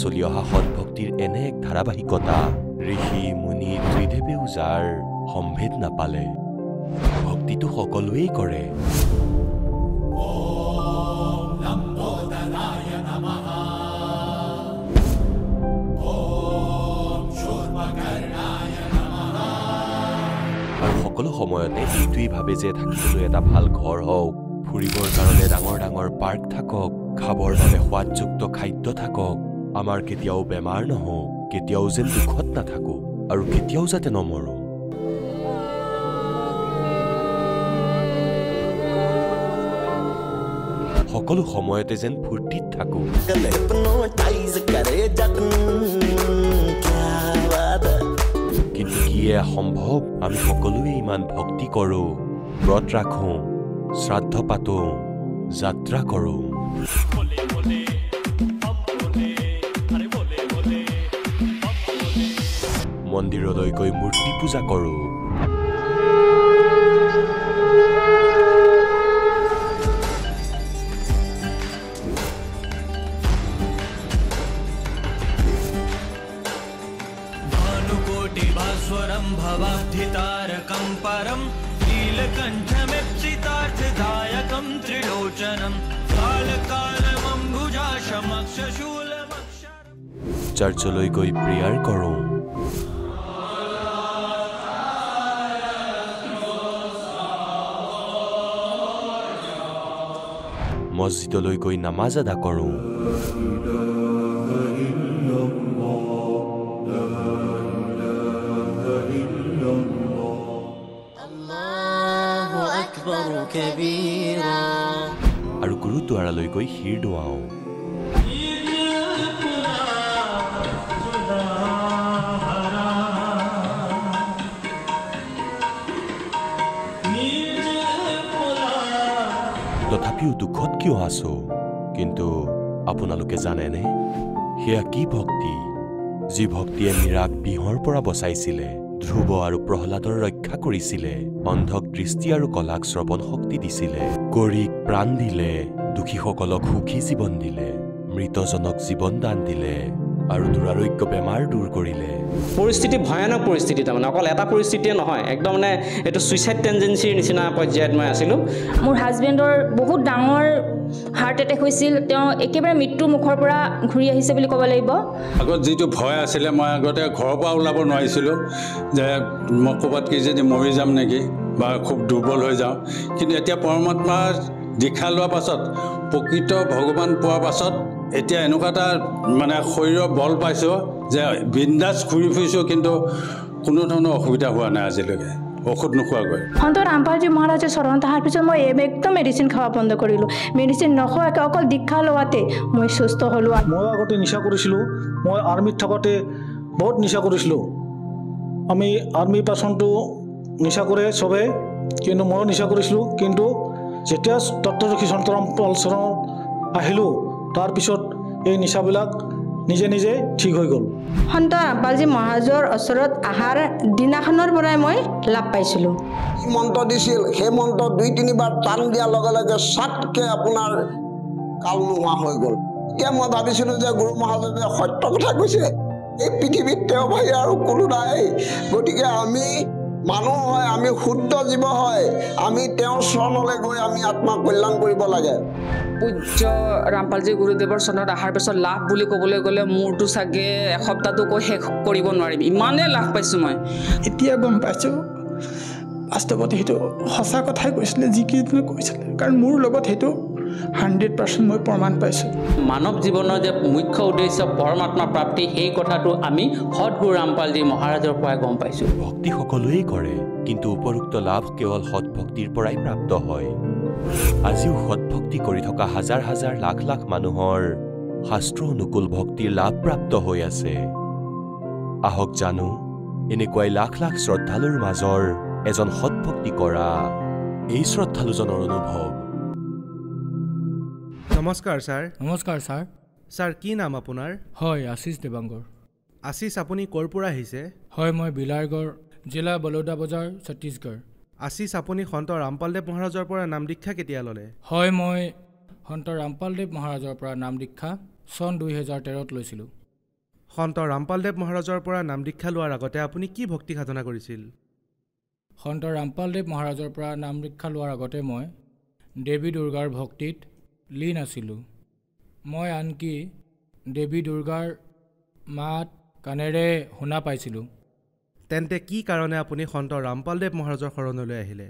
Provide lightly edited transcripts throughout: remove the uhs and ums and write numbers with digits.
চলি অহা সৎভক্তিৰ এনে এক ধাৰাবাহিকতা ঋষি মুনি ত্ৰিদেৱেও যাৰ সম্ভেদ নাপালে ভক্তিটো সকলোৱেই কৰে আৰু সকলো সময়তে এইটোৱেই ভাবে যে থাকিবলৈ এটা ভাল ঘৰ হওক ফুৰিবৰ কাৰণে ডাঙৰ ডাঙৰ পাৰ্ক থাকক খাবৰ বাবে সোৱাদযুক্ত খাদ্য থাকক আমাৰ কেতিয়াও বেমাৰ নহওক কেতিয়াও যেন দুখত নাথাকো আৰু কেতিয়াও যাতে নমৰো সকলো সময়তে যেন ফূৰ্তিত থাকো কিন্তু কিয়ে সম্ভৱ আমি সকলোৱে ইমান ভক্তি কৰো ব্ৰত ৰাখো শ্ৰাদ্ধ পাতো যাত্ৰা কৰো মন্দিৰলৈ গৈ মূৰ্তি পূজা কৰো भानुकोटिभास्वरं भवाब्धितारकं परं नीलकण्ठमिप्सितार्थदायकं त्रिलोचनं कालकालमम्बुजाशमक्षशूलमक्षरं চাৰ্চলৈ গৈ প্ৰেয়াৰ কৰো মছজিদলৈ গৈ নামাজ আদা কৰো আৰু গুৰুদ্বাৰালৈ গৈ শিৰ দোৱাও তথাপিও দুখত কিয় আছো কিন্তু আপোনালোকে জানেনে সেয়া কি ভক্তি যি ভক্তিয়ে মীৰাক বিহৰ পৰা বচাইছিলে ধ্ৰুৱ আৰু প্ৰহ্লাদৰ ৰক্ষা কৰিছিলে অন্ধক দৃষ্টি আৰু কলাক শ্ৰৱণ শক্তি দিছিলে গৰীক প্ৰাণ দিলে দুখীসকলক সুখী জীৱন দিলে মৃতজনক জীৱন দান দিলে আৰু দুৰাৰোগ্য বেমাৰ দূৰ কৰিলে পৰিস্থিতি ভয়ানক পৰিস্থিতি তাৰমানে অকল এটা পৰিস্থিতিয়ে নহয় একদম মানে এইটো সুইচাইড টেন্ডেন্সিৰ নিচিনা পৰ্যায়ত মই আছিলোঁ মোৰ হাজবেণ্ডৰ বহুত ডাঙৰ হাৰ্ট এটেক হৈছিল তেওঁ একেবাৰে মৃত্যুৰ মুখৰ পৰা ঘূৰি আহিছে বুলি ক'ব লাগিব আগত যিটো ভয় আছিলে মই আগতে ঘৰৰ পৰা ওলাব নোৱাৰিছিলোঁ যে মই ক'ৰবাত কি যদি মৰি যাম নেকি বা খুব দুৰ্বল হৈ যাওঁ কিন্তু এতিয়া পৰমাত্মাৰ দীক্ষা লোৱাৰ পাছত প্ৰকৃত ভগৱান পোৱাৰ পাছত এতিয়া এনেকুৱা এটা মানে শৰীৰৰ বল পাইছোঁ যে বিন্দাছ ঘূৰি ফুৰিছোঁ কিন্তু কোনো ধৰণৰ অসুবিধা হোৱা নাই আজিলৈকে ঔষধ নোখোৱাকৈ সন্ত ৰামপালজী মহাৰাজৰ চৰণ অহাৰ পিছত মই একদম মেডিচিন খোৱা বন্ধ কৰিলোঁ মেডিচিন নোখোৱাকৈ অকল দীক্ষা লোৱাতে মই সুস্থ হ'লোঁ মই আগতে নিচা কৰিছিলোঁ মই আৰ্মিত থাকোঁতে বহুত নিচা কৰিছিলোঁ আমি আৰ্মি পাৰ্চনটো নিচা কৰে চবে কিন্তু ময়ো নিচা কৰিছিলোঁ কিন্তু যেতিয়া তত্ত্বদৰ্শী সন্ত ৰামপাল চৰণ আহিলোঁ তাৰপিছত এই নিচাবিলাক নিজে নিজে ঠিক হৈ গ'ল সন্ত ৰামপালজী মহাৰাজৰ ওচৰত অহাৰ দিনাখনৰ পৰাই মই লাভ পাইছিলোঁ মন্ত্ৰ দিছিল সেই মন্ত্ৰ 2-3 বাৰ টান দিয়াৰ লগে লগে চাটকৈ আপোনাৰ কাল নোহোৱা হৈ গ'ল এতিয়া মই ভাবিছিলোঁ যে গুৰু মহাজনে সত্য কথা কৈছে এই পৃথিৱীত তেওঁ বাহিৰে আৰু কোনো নাই গতিকে আমি মানুহ হয় আমি শুদ্ধ জীৱ হয় আমি তেওঁৰ চৰণলৈ গৈ আমি আত্মা কল্যাণ কৰিব লাগে পূজ্য ৰামপালজী গুৰুদেৱৰ চৰণত অহাৰ পিছত লাভ বুলি ক'বলৈ গ'লে মোৰতো চাগে এসপ্তাহটো কৈ শেষ কৰিব নোৱাৰিম ইমানেই লাভ পাইছোঁ মই এতিয়া গম পাইছোঁ বাস্তৱত সেইটো সঁচা কথাই কৈছিলে যিকেইজনে কৈছিলে কাৰণ মোৰ লগত সেইটো 100% মই প্ৰমাণ পাইছোঁ মানৱ জীৱনৰ যে মুখ্য উদ্দেশ্য পৰমাত্মা প্ৰাপ্তি সেই কথাটো আমি সদগুৰু ৰামপালজী মহাৰাজৰ পৰাই গম পাইছোঁ ভক্তি সকলোৱেই কৰে কিন্তু উপৰোক্ত লাভ কেৱল সৎভক্তিৰ পৰাই প্ৰাপ্ত হয় আজিও সৎভক্তি কৰি থকা হাজাৰ হাজাৰ লাখ লাখ মানুহৰ শাস্ত্ৰ অনুকূল ভক্তিৰ লাভ প্ৰাপ্ত হৈ আছে আহক জানো এনেকুৱাই লাখ লাখ শ্ৰদ্ধালুৰ মাজৰ এজন সৎভক্তি কৰা এই শ্ৰদ্ধালুজনৰ অনুভৱ নমস্কাৰ ছাৰ নমস্কাৰ ছাৰ ছাৰ কি নাম আপোনাৰ হয় আশিষ দেৱাংগৰ আশিষ আপুনি ক'ৰ পৰা আহিছে হয় মই বিলাৰগড় জিলা বলোদা বজাৰ ছত্তীশগড় আশিষ আপুনি সন্ত ৰামপালদেৱ মহাৰাজৰ পৰা নাম দীক্ষা কেতিয়া ল'লে হয় মই সন্ত ৰামপালদেৱ মহাৰাজৰ পৰা নাম দীক্ষা চন 2013ত লৈছিলোঁ সন্ত ৰামপালদেৱ মহাৰাজৰ পৰা নাম দীক্ষা লোৱাৰ আগতে আপুনি কি ভক্তি সাধনা কৰিছিল? সন্ত ৰামপালদেৱ মহাৰাজৰ পৰা নাম দীক্ষা লোৱাৰ আগতে মই দেৱী দুৰ্গাৰ ভক্তিত লীন আছিলোঁ। মই আনকি দেৱী দুৰ্গাৰ মাত কাণেৰে শুনা পাইছিলোঁ। তেন্তে কি কাৰণে আপুনি সন্ত ৰামপালদেৱ মহাৰাজৰ শৰণলৈ আহিলে?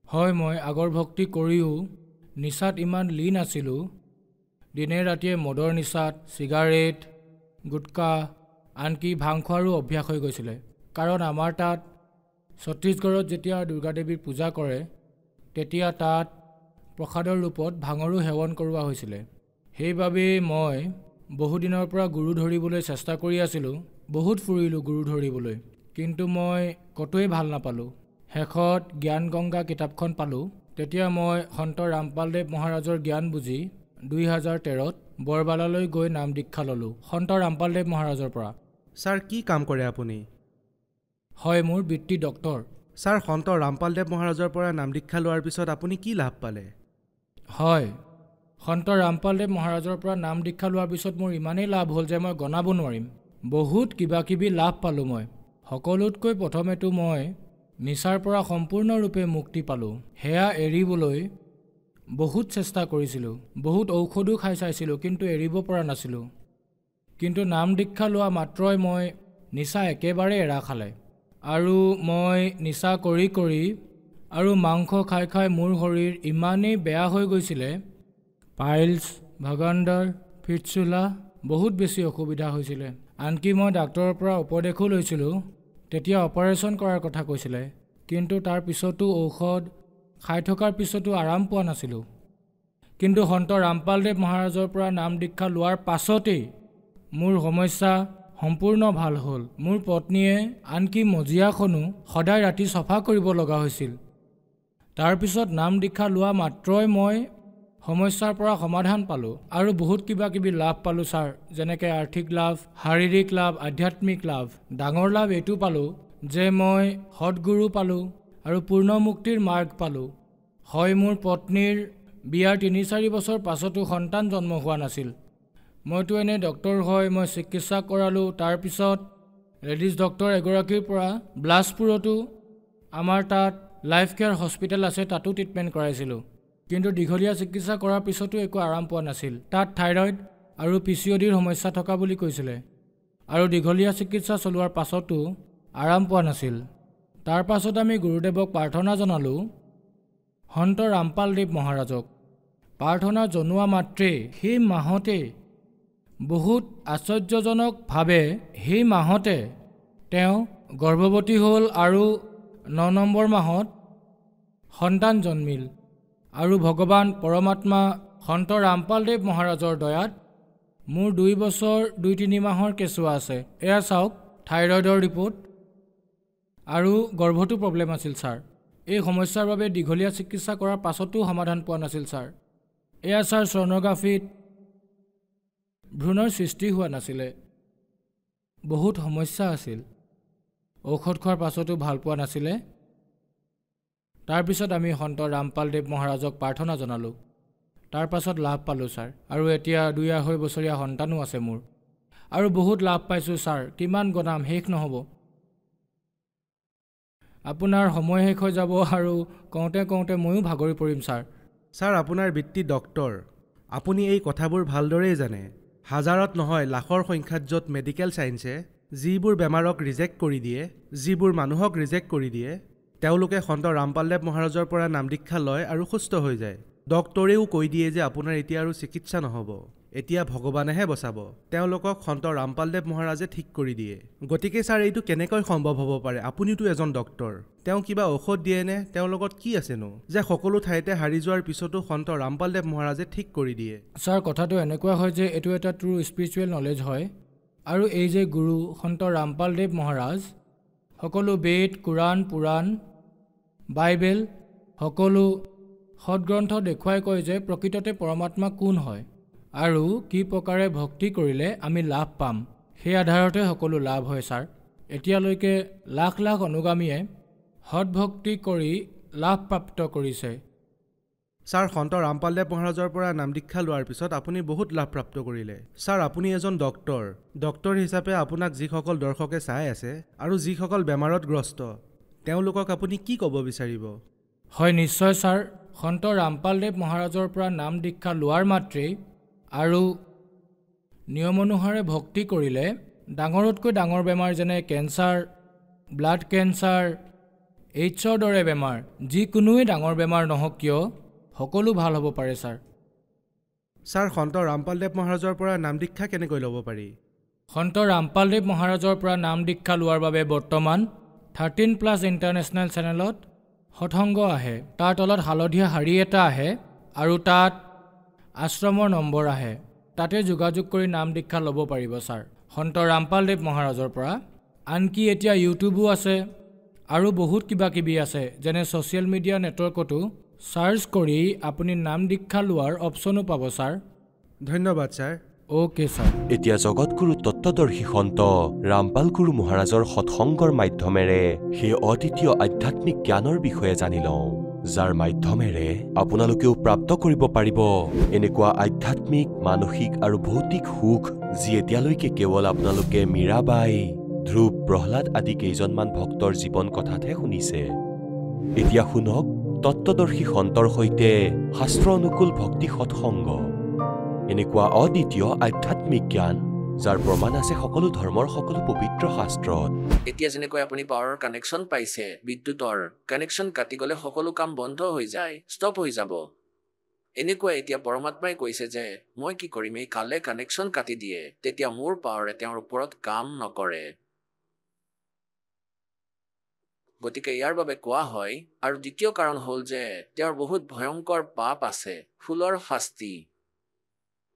হয়, মই আগৰ ভক্তি কৰিও নিচাত ইমান লীন আছিলোঁ। দিনে ৰাতিয়ে মদৰ নিচাত, চিগাৰেট, গুটকা, আনকি ভাং খোৱাৰো অভ্যাস হৈ গৈছিলে। কাৰণ আমাৰ তাত ছত্তীশগড়ত যেতিয়া দুৰ্গাদেৱীৰ পূজা কৰে তেতিয়া তাত প্ৰসাদৰ ৰূপত ভাঙৰো সেৱন কৰোৱা হৈছিলে। সেইবাবেই মই বহুদিনৰ পৰা গুৰু ধৰিবলৈ চেষ্টা কৰি আছিলোঁ। বহুত ফুৰিলোঁ গুৰু ধৰিবলৈ, কিন্তু মই কতোৱেই ভাল নাপালোঁ। শেষত জ্ঞান গংগা কিতাপখন পালোঁ। তেতিয়া মই সন্ত ৰামপালদেৱ মহাৰাজৰ জ্ঞান বুজি 2013ত বৰবালালৈ গৈ নাম দীক্ষা ল'লোঁ সন্ত ৰামপালদেৱ মহাৰাজৰ পৰা। ছাৰ, কি কাম কৰে আপুনি? হয়, মোৰ বৃত্তি ডক্তৰ। ছাৰ, সন্ত ৰামপালদেৱ মহাৰাজৰ পৰা নাম দীক্ষা লোৱাৰ পিছত আপুনি কি লাভ পালে? হয়, সন্ত ৰামপালদেৱ মহাৰাজৰ পৰা নাম দীক্ষা লোৱাৰ পিছত মোৰ ইমানেই লাভ হ'ল যে মই গণাব নোৱাৰিম। বহুত কিবা কিবি লাভ পালোঁ মই। সকলোতকৈ প্ৰথমেতো মই নিচাৰ পৰা সম্পূৰ্ণৰূপে মুক্তি পালোঁ। সেয়া এৰিবলৈ বহুত চেষ্টা কৰিছিলোঁ, বহুত ঔষধো খাই চাইছিলোঁ, কিন্তু এৰিব পৰা নাছিলোঁ। কিন্তু নাম দীক্ষা লোৱা মাত্ৰই মই নিচা একেবাৰে এৰা খালে। আৰু মই নিচা কৰি কৰি আৰু মাংস খাই খাই মোৰ শৰীৰ ইমানেই বেয়া হৈ গৈছিলে, পাইলছ, ভাগাণ্ডাৰ, ফিটচুলা, বহুত বেছি অসুবিধা হৈছিলে। আনকি মই ডাক্তৰৰ পৰা উপদেশো লৈছিলোঁ। তেতিয়া অপাৰেশ্যন কৰাৰ কথা কৈছিলে, কিন্তু তাৰ পিছতো ঔষধ খাই থকাৰ পিছতো আৰাম পোৱা নাছিলোঁ। কিন্তু সন্ত ৰামপালদেৱ মহাৰাজৰ পৰা নাম দীক্ষা লোৱাৰ পাছতেই মোৰ সমস্যা সম্পূৰ্ণ ভাল হ'ল। মোৰ পত্নীয়ে আনকি মজিয়াখনো সদায় ৰাতি চফা কৰিব লগা হৈছিল। তাৰপিছত নাম দীক্ষা লোৱা মাত্ৰই মই সমস্যাৰ পৰা সমাধান পালোঁ আৰু বহুত কিবা কিবি লাভ পালোঁ ছাৰ, যেনেকৈ আৰ্থিক লাভ, শাৰীৰিক লাভ, আধ্যাত্মিক লাভ। ডাঙৰ লাভ এইটো পালোঁ যে মই সৎগুৰু পালোঁ আৰু পূৰ্ণ মুক্তিৰ মাৰ্গ পালোঁ। হয়, মোৰ পত্নীৰ বিয়াৰ 3-4 বছৰ পাছতো সন্তান জন্ম হোৱা নাছিল। মইতো এনে ডক্তৰ হয় মই চিকিৎসা কৰালোঁ। তাৰপিছত লেডিজ ডক্তৰ এগৰাকীৰ পৰা বিলাসপুৰতো আমাৰ তাত লাইফ কেয়াৰ হস্পিটেল আছে, তাতো ট্ৰিটমেণ্ট কৰাইছিলোঁ। কিন্তু দীঘলীয়া চিকিৎসা কৰাৰ পিছতো একো আৰাম পোৱা নাছিল। তাত থাইৰইড আৰু PCODৰ সমস্যা থকা বুলি কৈছিলে আৰু দীঘলীয়া চিকিৎসা চলোৱাৰ পাছতো আৰাম পোৱা নাছিল। তাৰ পাছত আমি গুৰুদেৱক প্ৰাৰ্থনা জনালোঁ, সন্ত ৰামপালদেৱ মহাৰাজক। প্ৰাৰ্থনা জনোৱা মাত্ৰেই সেই মাহতে বহুত আশ্চৰ্যজনকভাৱে সেই মাহতে তেওঁ গৰ্ভৱতী হ'ল আৰু 9 নম্বৰ মাহত সন্তান জন্মিল। আৰু ভগৱান পৰমাত্মা সন্ত ৰামপালদেৱ মহাৰাজৰ দয়াত মোৰ 2 বছৰ 2-3 মাহৰ কেঁচুৱা আছে। এয়া চাওক, থাইৰইডৰ ৰিপৰ্ট আৰু গৰ্ভতো প্ৰব্লেম আছিল ছাৰ। এই সমস্যাৰ বাবে দীঘলীয়া চিকিৎসা কৰাৰ পাছতো সমাধান পোৱা নাছিল ছাৰ। এয়া ছাৰ, ছ'ন'গ্ৰাফিত ভ্ৰূণৰ সৃষ্টি হোৱা নাছিলে। বহুত সমস্যা আছিল। ঔষধ খোৱাৰ পাছতো ভাল পোৱা নাছিলে। তাৰপিছত আমি সন্ত ৰামপালদেৱ মহাৰাজক প্ৰাৰ্থনা জনালোঁ। তাৰ পাছত লাভ পালোঁ ছাৰ, আৰু এতিয়া 2-2.5 বছৰীয়া সন্তানো আছে মোৰ। আৰু বহুত লাভ পাইছোঁ ছাৰ, কিমান গণাম, শেষ নহ'ব। আপোনাৰ সময় শেষ হৈ যাব আৰু কওঁতে কওঁতে ময়ো ভাগৰি পৰিম ছাৰ। ছাৰ, আপোনাৰ বৃত্তি ডক্তৰ, আপুনি এই কথাবোৰ ভালদৰেই জানে। হাজাৰত নহয় লাখৰ সংখ্যাত য'ত মেডিকেল ছায়েন্সে যিবোৰ বেমাৰক ৰিজেক্ট কৰি দিয়ে, যিবোৰ মানুহক ৰিজেক্ট কৰি দিয়ে, তেওঁলোকে সন্ত ৰামপালদেৱ মহাৰাজৰ পৰা নাম দীক্ষা লয় আৰু সুস্থ হৈ যায়। ডক্তৰেও কৈ দিয়ে যে আপোনাৰ এতিয়া আৰু চিকিৎসা নহ'ব, এতিয়া ভগৱানেহে বচাব। তেওঁলোকক সন্ত ৰামপালদেৱ মহাৰাজে ঠিক কৰি দিয়ে। গতিকে ছাৰ, এইটো কেনেকৈ সম্ভৱ হ'ব পাৰে? আপুনিতো এজন ডক্তৰ, তেওঁ কিবা ঔষধ দিয়েনে? তেওঁৰ লগত কি আছেনো যে সকলো ঠাইতে হাৰি যোৱাৰ পিছতো সন্ত ৰামপালদেৱ মহাৰাজে ঠিক কৰি দিয়ে? ছাৰ, কথাটো এনেকুৱা হয় যে এইটো এটা ট্ৰু স্পিৰিচুৱেল নলেজ হয়। আৰু এই যে গুৰু সন্ত ৰামপালদেৱ মহাৰাজ সকলো বেদ, কোৰাণ, পুৰাণ, বাইবেল সকলো সৎগ্ৰন্থ দেখুৱাই কয় যে প্ৰকৃততে পৰমাত্মা কোন হয় আৰু কি প্ৰকাৰে ভক্তি কৰিলে আমি লাভ পাম। সেই আধাৰতে সকলো লাভ হয় ছাৰ। এতিয়ালৈকে লাখ লাখ অনুগামীয়ে সৎভক্তি কৰি লাভ প্ৰাপ্ত কৰিছে। ছাৰ সন্ত ৰামপালদেৱ মহাৰাজৰ পৰা নাম দীক্ষা লোৱাৰ পিছত আপুনি বহুত লাভ প্ৰাপ্ত কৰিলে। ছাৰ আপুনি এজন ডক্তৰ হিচাপে আপোনাক যিসকল দৰ্শকে চাই আছে আৰু যিসকল বেমাৰত গ্ৰস্ত তেওঁলোকক আপুনি কি ক'ব বিচাৰিব? হয় নিশ্চয় ছাৰ, সন্ত ৰামপালদেৱ মহাৰাজৰ পৰা নাম দীক্ষা লোৱাৰ মাত্ৰেই আৰু নিয়ম অনুসাৰে ভক্তি কৰিলে ডাঙৰতকৈ ডাঙৰ বেমাৰ যেনে কেঞ্চাৰ, ব্লাড কেঞ্চাৰ, এইডছৰ দৰে বেমাৰ, যিকোনোৱে ডাঙৰ বেমাৰ নহওক কিয় সকলো ভাল হ'ব পাৰে ছাৰ। ছাৰ সন্ত ৰামপালদেৱ মহাৰাজৰ পৰা নাম দীক্ষা কেনেকৈ ল'ব পাৰি? সন্ত ৰামপালদেৱ মহাৰাজৰ পৰা নাম দীক্ষা লোৱাৰ বাবে বৰ্তমান 13+ ইণ্টাৰনেশ্যনেল চেনেলত সৎসংগ আহে, তাৰ তলত হালধীয়া শাৰী এটা আহে আৰু তাত আশ্ৰমৰ নম্বৰ আহে, তাতে যোগাযোগ কৰি নাম দীক্ষা ল'ব পাৰিব ছাৰ সন্ত ৰামপালদেৱ মহাৰাজৰ পৰা। আনকি এতিয়া ইউটিউবো আছে আৰু বহুত কিবা কিবি আছে, যেনে ছ'চিয়েল মিডিয়া নেটৱৰ্কতো চাৰ্চ কৰি আপুনি নাম দীক্ষা লোৱাৰ অপশ্যনো পাব ছাৰ। ধন্যবাদ ছাৰ। Okay sir. এতিয়া জগতগুৰু তত্ত্বদৰ্শী সন্ত ৰামপাল গুৰু মহাৰাজৰ সৎসংগৰ মাধ্যমেৰে সেই অদ্বিতীয় আধ্যাত্মিক জ্ঞানৰ বিষয়ে জানি লওঁ, যাৰ মাধ্যমেৰে আপোনালোকেও প্ৰাপ্ত কৰিব পাৰিব এনেকুৱা আধ্যাত্মিক, মানসিক আৰু ভৌতিক সুখ যি এতিয়ালৈকে কেৱল আপোনালোকে মীৰাবাই, ধ্ৰুৱ, প্ৰহ্লাদ আদি কেইজনমান ভক্তৰ জীৱন কথাতহে শুনিছে। এতিয়া শুনক তত্ত্বদৰ্শী সন্তৰ সৈতে শাস্ত্ৰ অনুকূল ভক্তি সৎসংগ, এনেকুৱা অদ্বিতীয় আধ্যাত্মিক জ্ঞান যাৰ প্ৰমাণ আছে সকলো ধৰ্মৰ সকলো পবিত্ৰ শাস্ত্ৰত। এতিয়া যেনেকৈ আপুনি পাৱাৰৰ কানেকশ্যন পাইছে, বিদ্যুতৰ কানেকশ্যন কাটি গ'লে সকলো কাম বন্ধ হৈ যায়, ষ্টপ হৈ যাব। এনেকুৱা এতিয়া পৰমাত্মাই কৈছে যে মই কি কৰিম, এই কালে কানেকশ্যন কাটি দিয়ে, তেতিয়া মোৰ পাৱাৰে তেওঁৰ ওপৰত কাম নকৰে। গতিকে ইয়াৰ বাবে কোৱা হয়, আৰু দ্বিতীয় কাৰণ হ'ল যে তেওঁৰ বহুত ভয়ংকৰ পাপ আছে, ফুলৰ শাস্তি।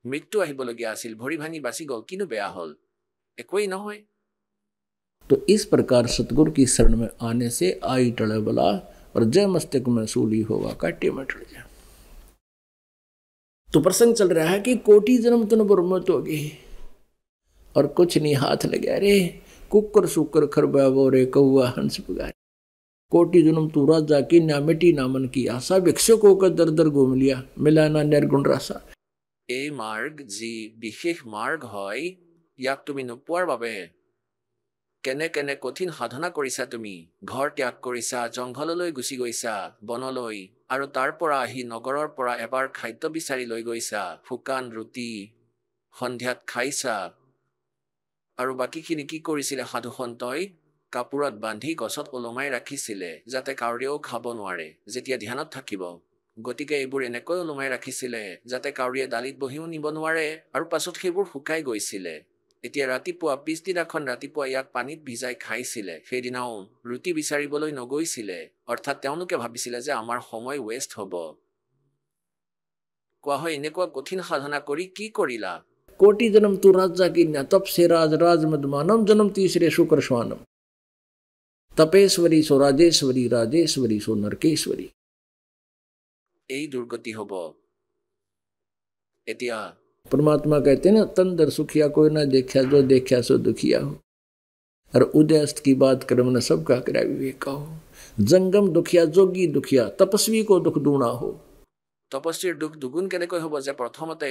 মৃত্যু আহিবলগীয়া আছিল, ভৰি ভাঙি বাচি গ'ল, কিন্তু বেয়া হ'ল, একোৱেই নহয়। तो इस प्रकार सतगुरु की शरण में आने से आई टले बला और जय मस्तक में सूली होगा काटे में टल जा। तो प्रसंग चल रहा है कि कोटि जन्म तुन ब्रह्मत होगी और कुछ नहीं हाथ लगे, रे कुकर सुकर खरबा बोरे कौआ हंस पुगारे। कोटि जन्म तू राजा की ना मिटी ना मन की आशा, भिक्षुक होकर दर दर घूम लिया, मिला ना निर्गुण रासा। এই মাৰ্গ যি বিশেষ মাৰ্গ হয়, ইয়াক তুমি নোপোৱাৰ বাবে কেনে কেনে কঠিন সাধনা কৰিছা। তুমি ঘৰ ত্যাগ কৰিছা, জংঘললৈ গুচি গৈছা, বনলৈ, আৰু তাৰ পৰা আহি নগৰৰ পৰা এবাৰ খাদ্য বিচাৰি লৈ গৈছা, শুকান ৰুটি সন্ধিয়াত খাইছা। আৰু বাকীখিনি কি কৰিছিলে সাধু সন্তই? কাপোৰত বান্ধি গছত ওলমাই ৰাখিছিলে, যাতে কাউৰীয়েও খাব নোৱাৰে যেতিয়া ধ্যানত থাকিব। গতিকে এইবোৰ এনেকৈ ওলমাই ৰাখিছিলে যাতে কাউৰীয়ে দালিত বহিও নিব নোৱাৰে, আৰু পাছত সেইবোৰ শুকাই গৈছিলে। এতিয়া ৰাতিপুৱা পিছদিনাখন ৰাতিপুৱা ইয়াক পানীত ভিজাই খাইছিলে। সেইদিনাও ৰুটি বিচাৰিবলৈ নগৈছিলে, অৰ্থাৎ তেওঁলোকে ভাবিছিলে যে আমাৰ সময় ৱেষ্ট হ'ব। কোৱা হয় এনেকুৱা কঠিন সাধনা কৰি কি কৰিলা? कोटि जन्म तू राजा की न तप से राज राज मद मानम, जन्म तीसरे शुक्र स्वानम, तपेश्वरी सो राजेश्वरी, राजेश्वरी सो नरकेश्वरी। এই দুৰ্গতি হ'ব। এতিয়া परमात्मा कहते हैं ना, तंदर सुखिया कोई ना देखा, जो देखा सो दुखिया हो। और उदयस्त की बात कर्म न सबका करा विवेक हो। जंगम दुखिया, जोगी दुखिया, तपस्वी को दुख दूना हो। তপস্বীৰ দুখ দুগুণ কেনেকৈ হ'ব যে প্ৰথমতে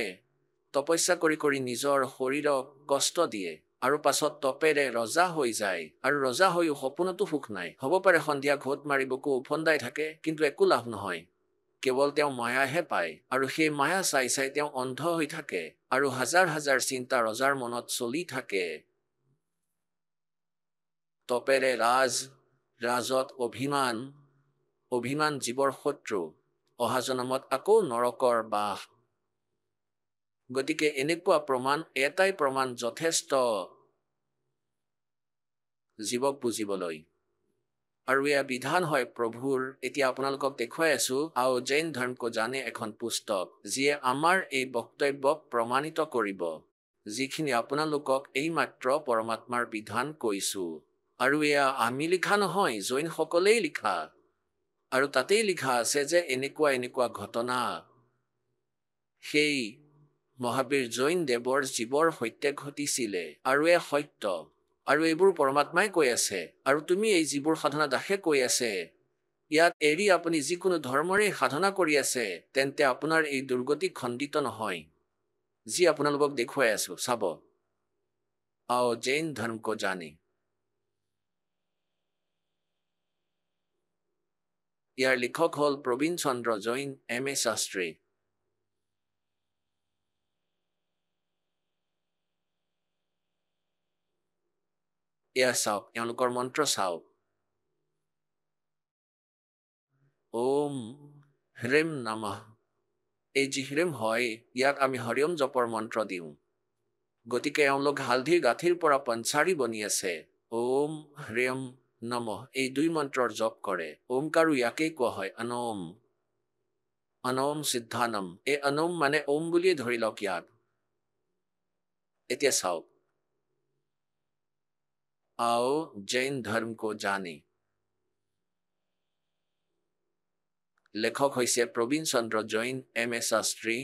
তপস্যা কৰি কৰি নিজৰ শৰীৰক কষ্ট দিয়ে, আৰু পাছত তপেৰে ৰজা হৈ যায়, আৰু ৰজা হৈও সপোনতো সুখ নাই। হ'ব পাৰে সন্ধিয়া ঘোট মাৰি বুকু উফন্দাই থাকে, কিন্তু একো লাভ নহয়, কেৱল তেওঁ মায়াহে পায়, আৰু সেই মায়া চাই চাই তেওঁ অন্ধ হৈ থাকে, আৰু হাজাৰ হাজাৰ চিন্তা ৰজাৰ মনত চলি থাকে। তপেৰে ৰাজ, ৰাজত অভিমান, অভিমান জীৱৰ শত্ৰু, অহা জনমত আকৌ নৰকৰ বাস। গতিকে এনেকুৱা প্ৰমাণ, এটাই প্ৰমাণ যথেষ্ট জীৱক বুজিবলৈ, আৰু এয়া বিধান হয় প্ৰভুৰ। এতিয়া আপোনালোকক দেখুৱাই আছো আও জৈন ধৰ্ম কো জানে এখন পুস্তক, যিয়ে আমাৰ এই বক্তব্যক প্ৰমাণিত কৰিব, যিখিনি আপোনালোকক এইমাত্ৰ পৰমাত্মাৰ বিধান কৈছো। আৰু এয়া আমি লিখা নহয়, জৈনসকলেই লিখা, আৰু তাতেই লিখা আছে যে এনেকুৱা এনেকুৱা ঘটনা সেই মহাবীৰ জৈন দেৱৰ জীৱৰ সৈতে ঘটিছিলে, আৰু এয়া সত্য, আৰু এইবোৰ পৰমাত্মাই কৈ আছে, আৰু তুমি এই যিবোৰ সাধনা দাসে কৈ আছে ইয়াত এৰি আপুনি যিকোনো ধৰ্মৰে সাধনা কৰি আছে তেন্তে আপোনাৰ এই দুৰ্গতি খণ্ডিত নহয় যি আপোনালোকক দেখুৱাই আছো চাব आओ जैन धर्म को जाने ইয়াৰ লিখক হল প্ৰবীণ চন্দ্ৰ জৈন এম এ শাস্ত্ৰী এয়া চাওক এওঁলোকৰ মন্ত্ৰ চাওক ওম হ্ৰীম নমঃ এই যি হ্ৰীম হয় ইয়াক আমি হৰিওম জপৰ মন্ত্ৰ দিওঁ গতিকে এওঁলোক হালধিৰ গাঁঠিৰ পৰা পঞ্চাৰী বনি আছে ওম হ্ৰীম নমঃ এই দুই মন্ত্ৰৰ জপ কৰে ওমকাৰো ইয়াকেই কোৱা হয় অনম অনম সিদ্ধানম এই অনম মানে ওম বুলিয়ে ধৰি লওক ইয়াক এতিয়া চাওক आओ जैन धर्म को जाने लेखक হৈছে প্ৰবীণ চন্দ্ৰ জৈন এম এ শাস্ত্ৰী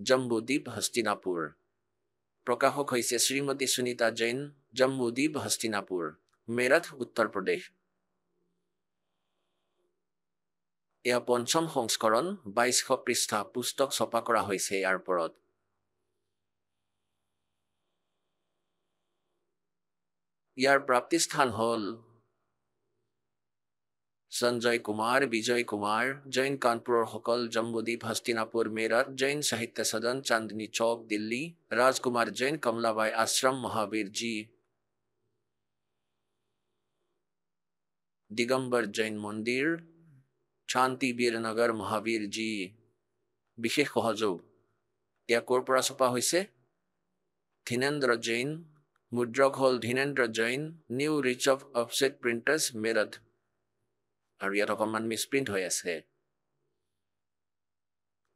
জম্বুদ্বীপ হস্তিনাপুৰ প্ৰকাশক হৈছে শ্ৰীমতী সুনীতা জৈন জম্বুদ্বীপ হস্তিনাপুৰ মেৰঠ উত্তৰ প্ৰদেশ এয়া পঞ্চম সংস্কৰণ 2200 পৃষ্ঠা পুস্তক ছপা কৰা হৈছে ইয়াৰ ওপৰত ইয়াৰ প্ৰাপ্তিস্থান হল সঞ্জয় কুমাৰ বিজয় কুমাৰ জৈন কানপুৰৰ সকল জম্বুদ্বীপ হস্তিনাপুৰ মেৰঠ জৈন সাহিত্য সদন চান্দনী চৌক দিল্লী ৰাজকুমাৰ জৈন কমলাবাই আশ্ৰম মহাবীৰ জি দিগম্বৰ জৈন মন্দিৰ শান্তি বীৰনগৰ মহাবীৰ জি বিশেষ সহযোগ এয়া ক'ৰ পৰা ছপা হৈছে ধীনেন্দ্ৰ জৈন মুদ্ৰক হল Dhinendra Jain new rich of offset printers Meerut আৰু ইয়াত অকণমান মিছপ্ৰিণ্ট হৈ আছে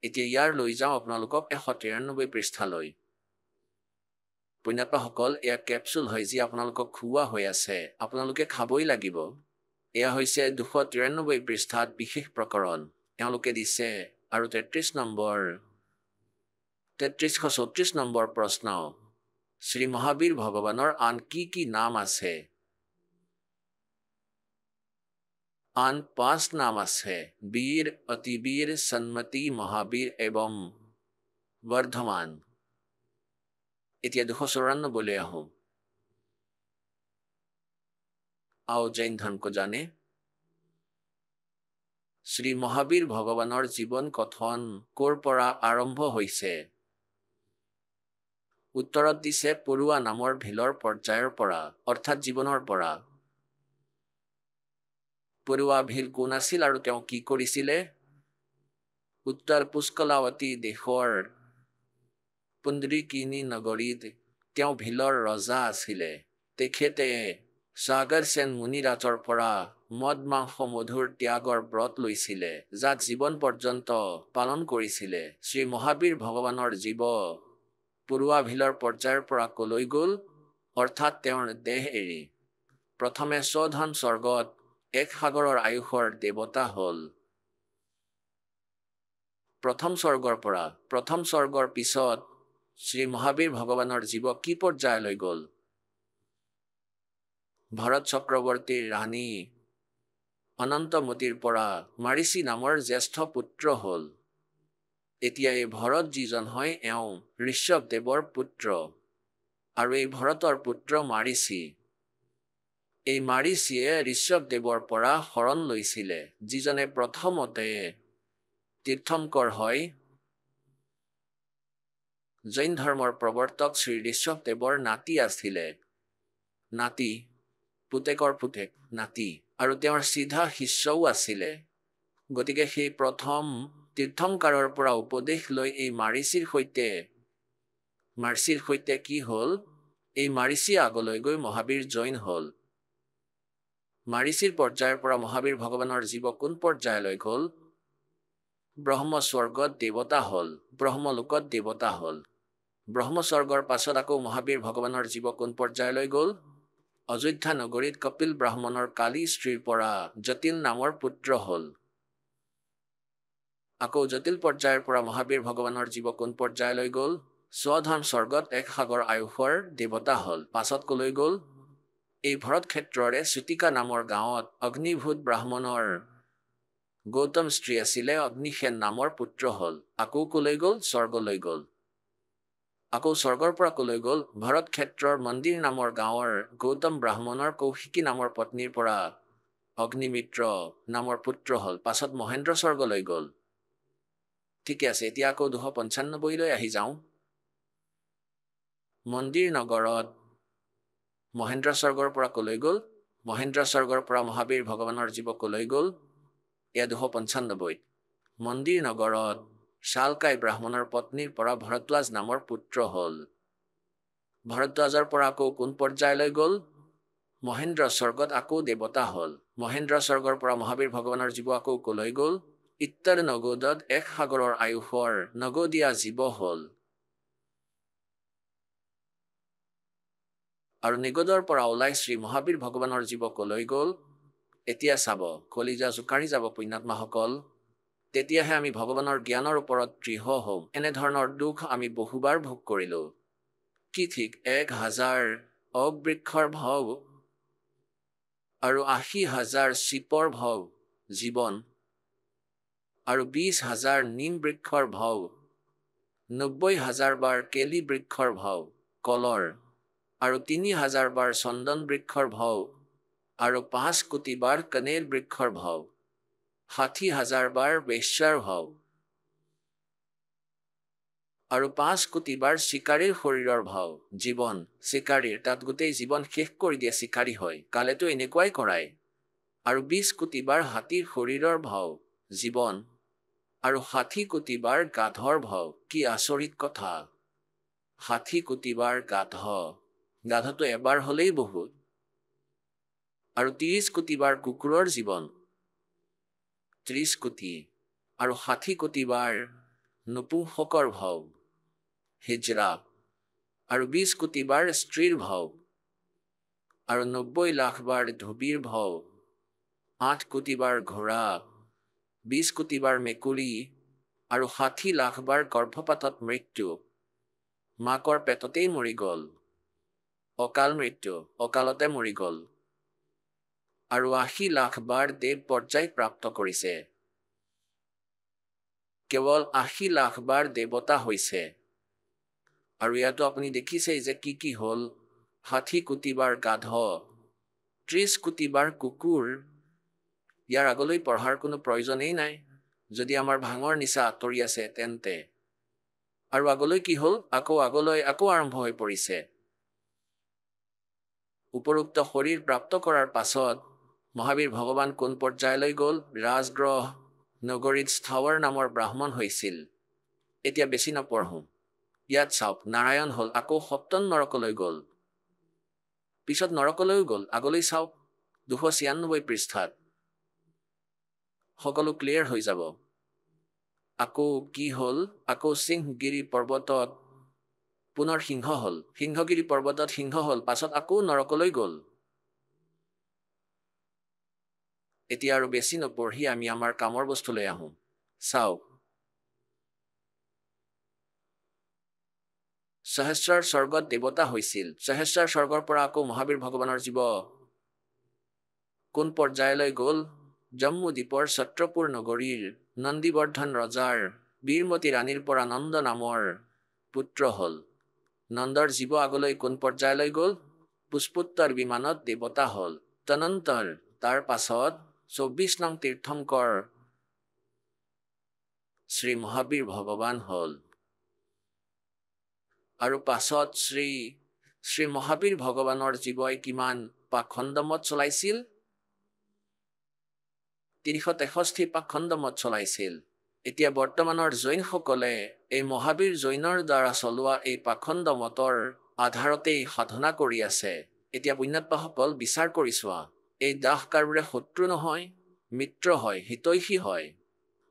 এতিয়া ইয়াৰ লৈ যাওঁ আপোনালোকক 193 পৃষ্ঠালৈ পুণ্যাত্মাসকল এয়া কেপচুল হয় যি আপোনালোকক খুওৱা হৈ আছে আপোনালোকে খাবই লাগিব এয়া হৈছে 293 পৃষ্ঠাত বিশেষ প্ৰকৰণ এওঁলোকে দিছে আৰু 33 নম্বৰ 3334 নম্বৰ প্ৰশ্ন শ্ৰী মহাবীৰ ভগৱানৰ আন কি নাম আছে আন 5 নাম আছে বীৰ অতিবীৰ সন্মতি মহাবীৰ এবং বৰ্ধমান এতিয়া 294 লৈ আহোঁ आओ जैन धर्म को जाने শ্ৰী মহাবীৰ ভগৱানৰ জীৱন কথন ক'ৰ পৰা আৰম্ভ হৈছে উত্তৰত দিছে পৰুৱা নামৰ ভিলৰ পৰ্যায়ৰ পৰা অৰ্থাৎ জীৱনৰ পৰা পৰুৱা ভিল কোন আছিল আৰু তেওঁ কি কৰিছিলে উত্তৰ পুষ্কলাৱতী দেশৰ পুণ্ডৰীকিনী নগৰীত তেওঁ ভিলৰ ৰজা আছিলে তেখেতে সাগৰ সেন মুনিৰাজৰ পৰা মদ মাংস মধুৰ ত্যাগৰ ব্ৰত লৈছিলে যাক জীৱন পৰ্যন্ত পালন কৰিছিলে শ্ৰী মহাবীৰ ভগৱানৰ জীৱ পৰুৱা ভিলৰ পৰ্যায়ৰ পৰা কলৈ গ'ল অৰ্থাৎ তেওঁৰ দেহ এৰি প্ৰথমে স্বধাম স্বৰ্গত এক সাগৰৰ আয়ুষৰ দেৱতা হ'ল প্ৰথম স্বৰ্গৰ পিছত শ্ৰী মহাবীৰ ভগৱানৰ জীৱ কি পৰ্যায়লৈ গ'ল ভৰত চক্ৰৱৰ্তীৰ ৰাণী অনন্তমতীৰ পৰা মাৰিচি নামৰ জ্যেষ্ঠ পুত্ৰ হ'ল এতিয়া এই ভৰত যিজন হয় এওঁ ঋষভদেৱৰ পুত্ৰ আৰু এই ভৰতৰ পুত্ৰ মাৰিচি এই মাৰিচিয়ে ঋষভদেৱৰ পৰা শৰণ লৈছিলে যিজনে প্ৰথমতে তীৰ্থংকৰ হয় জৈন ধৰ্মৰ প্ৰৱৰ্তক শ্ৰী ঋষভদেৱৰ নাতি আছিলে নাতি পুতেকৰ পুতেক নাতি আৰু তেওঁৰ সিধা শিষ্যও আছিলে গতিকে সেই প্ৰথম তীৰ্থংকাৰৰ পৰা উপদেশ লৈ এই মাৰিচিৰ সৈতে কি হ'ল এই মাৰিচি আগলৈ গৈ মহাবীৰ জৈন হ'ল মাৰিচিৰ পৰ্যায়ৰ পৰা মহাবীৰ ভগৱানৰ জীৱ কোন পৰ্যায়লৈ গ'ল ব্ৰহ্মস্বৰ্গত দেৱতা হ'ল ব্ৰহ্মলোকত দেৱতা হ'ল ব্ৰহ্মস্বৰ্গৰ পাছত আকৌ মহাবীৰ ভগৱানৰ জীৱ কোন পৰ্যায়লৈ গ'ল অযোধ্যা নগৰীত কপিল ব্ৰাহ্মণৰ কালী স্ত্ৰীৰ পৰা জটিল নামৰ পুত্ৰ হ'ল আকৌ জটিল পৰ্যায়ৰ পৰা মহাবীৰ ভগৱানৰ জীৱ কোন পৰ্যায়লৈ গ'ল স্বধাম স্বৰ্গত এক সাগৰ আয়ুষৰ দেৱতা হ'ল পাছত কলৈ গ'ল এই ভৰত ক্ষেত্ৰৰে চুতিকা নামৰ গাঁৱত অগ্নিভূত ব্ৰাহ্মণৰ গৌতম স্ত্ৰী আছিলে। অগ্নিসেন নামৰ পুত্ৰ হ'ল। আকৌ কলৈ গ'ল? স্বৰ্গলৈ গ'ল। আকৌ স্বৰ্গৰ পৰা কলৈ গ'ল? ভৰত ক্ষেত্ৰৰ মন্দিৰ নামৰ গাঁৱৰ গৌতম ব্ৰাহ্মণৰ কৌশিকী নামৰ পত্নীৰ পৰা অগ্নিমিত্ৰ নামৰ পুত্ৰ হ'ল। পাছত মহেন্দ্ৰ স্বৰ্গলৈ গ'ল। ঠিকে আছে, এতিয়া আকৌ 295লৈ আহি যাওঁ। মন্দিৰ নগৰত মহেন্দ্ৰ স্বৰ্গৰ পৰা কলৈ গ'ল? মহেন্দ্ৰ স্বৰ্গৰ পৰা মহাবীৰ ভগৱানৰ জীৱ কলৈ গ'ল? এয়া 295। মন্দিৰ নগৰত শালকাই ব্ৰাহ্মণৰ পত্নীৰ পৰা ভৰদ্বাজ নামৰ পুত্ৰ হ'ল। ভৰদ্বাজৰ পৰা আকৌ কোন পৰ্যায়লৈ গ'ল? মহেন্দ্ৰ স্বৰ্গত আকৌ দেৱতা হ'ল। মহেন্দ্ৰ স্বৰ্গৰ পৰা মহাবীৰ ভগৱানৰ জীৱ আকৌ কলৈ গ'ল? ইত্তৰ নগোদত এক সাগৰৰ আয়ুসৰ নগোদীয়া জীৱ হ'ল। আৰু নিগোদৰ পৰা ওলাই শ্ৰী মহাবীৰ ভগৱানৰ জীৱ কলৈ গ'ল? এতিয়া চাব, কলিজা জোকাৰি যাব পুণ্যাত্মাসকল। তেতিয়াহে আমি ভগৱানৰ জ্ঞানৰ ওপৰত দৃঢ় হ'ম। এনেধৰণৰ দুখ আমি বহুবাৰ ভোগ কৰিলোঁ। কি ঠিক 1000 অবৃক্ষৰ ভৱ আৰু 80,000 চিপৰ ভৱ জীৱন, আৰু 20,000 নিম বৃক্ষৰ ভৱ, 90,000 বাৰ কেলি বৃক্ষৰ ভৱ কলৰ, আৰু 3,000 বাৰ চন্দন বৃক্ষৰ ভৱ, আৰু 5 কোটি বাৰ কনেৰ বৃক্ষৰ ভৱ, 60,000 বাৰ বেশ্যাৰ ভৱ, আৰু 5 কোটি বাৰ চিকাৰীৰ শৰীৰৰ ভাও জীৱন। চিকাৰীৰ তাত গোটেই জীৱন শেষ কৰি দিয়ে চিকাৰী হয়, কালেতো এনেকুৱাই কৰায়। আৰু 20 কোটি বাৰ হাতীৰ শৰীৰৰ ভাও জীৱন, আৰু 60 কোটি বাৰ গাধৰ ভাও। কি আচৰিত কথা! 60 কোটি বাৰ গাধটো এবাৰ হলেই বহুত। আৰু 30 কোটি বাৰ কুকুৰৰ জীৱন, 30 কোটি, আৰু 60 কোটি বাৰ নপুংসকৰ ভাও হিজৰা, আৰু 20 কোটি বাৰ স্ত্ৰীৰ ভাও, আৰু 90 লাখ বাৰ ধুবিৰ ভাও, 8 কোটি বাৰ ঘোঁৰা, 20 কোটি বাৰ মেকুৰী, আৰু 60 লাখ বাৰ গৰ্ভপাতত মৃত্যু। মাকৰ পেটতেই মৰি গ'ল। অকাল মৃত্যু, অকালতে মৰি গ'ল। আৰু 80 লাখ বাৰ দেৱ পৰ্যায় প্ৰাপ্ত কৰিছে। কেৱল 80 লাখ বাৰ দেৱতা হৈছে। আৰু ইয়াতো আপুনি দেখিছেই যে কি কি হ'ল। 60 কোটি বাৰ গাধ, 30 কোটি বাৰ কুকুৰ। ইয়াৰ আগলৈ পঢ়াৰ কোনো প্ৰয়োজনেই নাই যদি আমাৰ ভাঙৰ নিচা আঁতৰি আছে তেন্তে। আৰু আগলৈ কি হ'ল? আকৌ আৰম্ভ হৈ পৰিছে। উপৰোক্ত শৰীৰ প্ৰাপ্ত কৰাৰ পাছত মহাবীৰ ভগৱান কোন পৰ্যায়লৈ গ'ল? ৰাজগ্ৰহ নগৰীত স্থাৱৰ নামৰ ব্ৰাহ্মণ হৈছিল। এতিয়া বেছি নপঢ়ো। ইয়াত চাওক, নাৰায়ণ হ'ল, আকৌ সপ্তম নৰকলৈ গ'ল। পিছত নৰকলৈও গ'ল। আগলৈ চাওক 296 পৃষ্ঠাত সকলো ক্লিয়াৰ হৈ যাব। আকৌ কি হ'ল? আকৌ সিংহগিৰি পৰ্বতত পুনৰ সিংহ হ'ল। সিংহগিৰি পৰ্বতত সিংহ হ'ল, পাছত আকৌ নৰকলৈ গ'ল। এতিয়া আৰু বেছি নপঢ়ি আমি আমাৰ কামৰ বস্তুলৈ আহোঁ। চাওক, সহস্ৰাৰ স্বৰ্গত দেৱতা হৈছিল। সহস্ৰাৰ স্বৰ্গৰ পৰা আকৌ মহাবীৰ ভগৱানৰ জীৱ কোন পৰ্যায়লৈ গ'ল? জম্মু দ্বীপৰ ছত্ৰপুৰ নগৰীৰ নন্দীবৰ্ধন ৰজাৰ বীৰমতী ৰাণীৰ পৰা নন্দ নামৰ পুত্ৰ হ'ল। নন্দৰ জীৱ আগলৈ কোন পৰ্যায়লৈ গ'ল? পুষ্পোত্তৰ বিমানত দেৱতা হ'ল। তনন্তৰ তাৰ পাছত 24 নং তীৰ্থংকৰ শ্ৰী মহাবীৰ ভগৱান হ'ল। আৰু পাছত শ্ৰী মহাবীৰ ভগৱানৰ জীৱই কিমান পাখণ্ডমত চলাইছিল? 363 পাখণ্ডমত চলাইছিল। এতিয়া বৰ্তমানৰ জৈনসকলে এই মহাবীৰ জৈনৰ দ্বাৰা চলোৱা এই পাখণ্ড মতৰ আধাৰতেই সাধনা কৰি আছে। এতিয়া পুণ্যাত্মাসকল বিচাৰ কৰি চোৱা, এই দাস কাৰোৰে শত্ৰু নহয়, মিত্ৰ হয়, হিতৈষী হয়।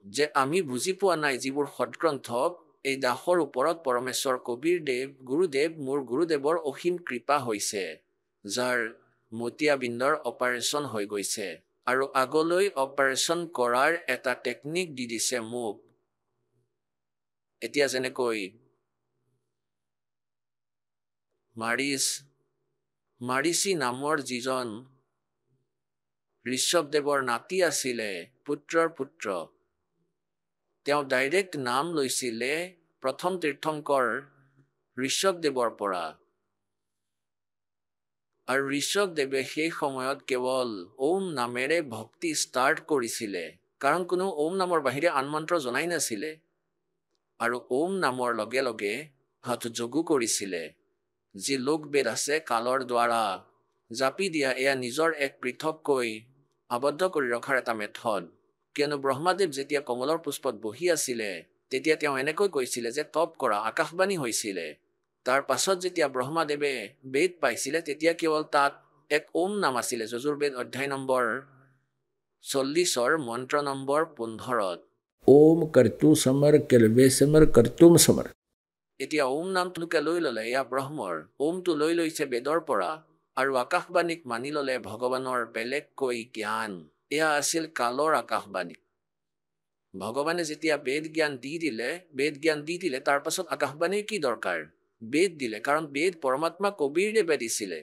যে আমি বুজি পোৱা নাই যিবোৰ সৎগ্ৰন্থ, এই দাসৰ ওপৰত পৰমেশ্বৰ কবীৰদেৱ গুৰুদেৱ মোৰ গুৰুদেৱৰ অসীম কৃপা হৈছে, যাৰ মতিয়াবিন্দৰ অপাৰেশ্যন হৈ গৈছে আৰু আগলৈ অপাৰেশ্যন কৰাৰ এটা টেকনিক দি দিছে মোক। এতিয়া যেনেকৈ মাৰিচি নামৰ যিজন ঋষভদেৱৰ নাতি আছিলে, পুত্ৰৰ পুত্ৰ, তেওঁ ডাইৰেক্ট নাম লৈছিলে প্ৰথম তীৰ্থংকৰ ঋষভদেৱৰ পৰা। আৰু ঋষভদেৱে সেই সময়ত কেৱল ওম নামেৰে ভক্তি ষ্টাৰ্ট কৰিছিলে, কাৰণ কোনো ওম নামৰ বাহিৰে আন মন্ত্ৰ জনাই নাছিলে। আৰু ওম নামৰ লগে লগে হঠযোগো কৰিছিলে, যি লোকবেদ আছে কালৰ দ্বাৰা জাপি দিয়া এয়া নিজৰ এক পৃথককৈ আবদ্ধ কৰি ৰখাৰ এটা মেথড। কিয়নো ব্ৰহ্মাদেৱ যেতিয়া কমলৰ পুষ্পত বহি আছিলে তেতিয়া তেওঁ এনেকৈ কৈছিলে যে তপ কৰা, আকাশবাণী হৈছিলে। তাৰ পাছত যেতিয়া ব্ৰহ্মাদেৱে বেদ পাইছিলে তেতিয়া কেৱল তাত এক ওম নাম আছিলে, যজুৰ্বেদ অধ্যায় নম্বৰ 40 মন্ত্ৰ নম্বৰ 15। ओम कर्तु समर केलवे समर कर्तुम समर। এতিয়া ওম নামটোকে লৈ ল'লে এয়া ব্ৰহ্মৰ, ওমটো লৈ লৈছে বেদৰ পৰা, আৰু আকাশবাণীক মানি ল'লে ভগৱানৰ বেলেগকৈ জ্ঞান। এয়া আছিল কালৰ আকাশবাণী। ভগৱানে যেতিয়া বেদ জ্ঞান দি দিলে তাৰ পাছত আকাশবাণীৰ কি দৰকাৰ? বেদ দিলে, কাৰণ বেদ পৰমাত্মা কবিৰদেৱে দিছিলে।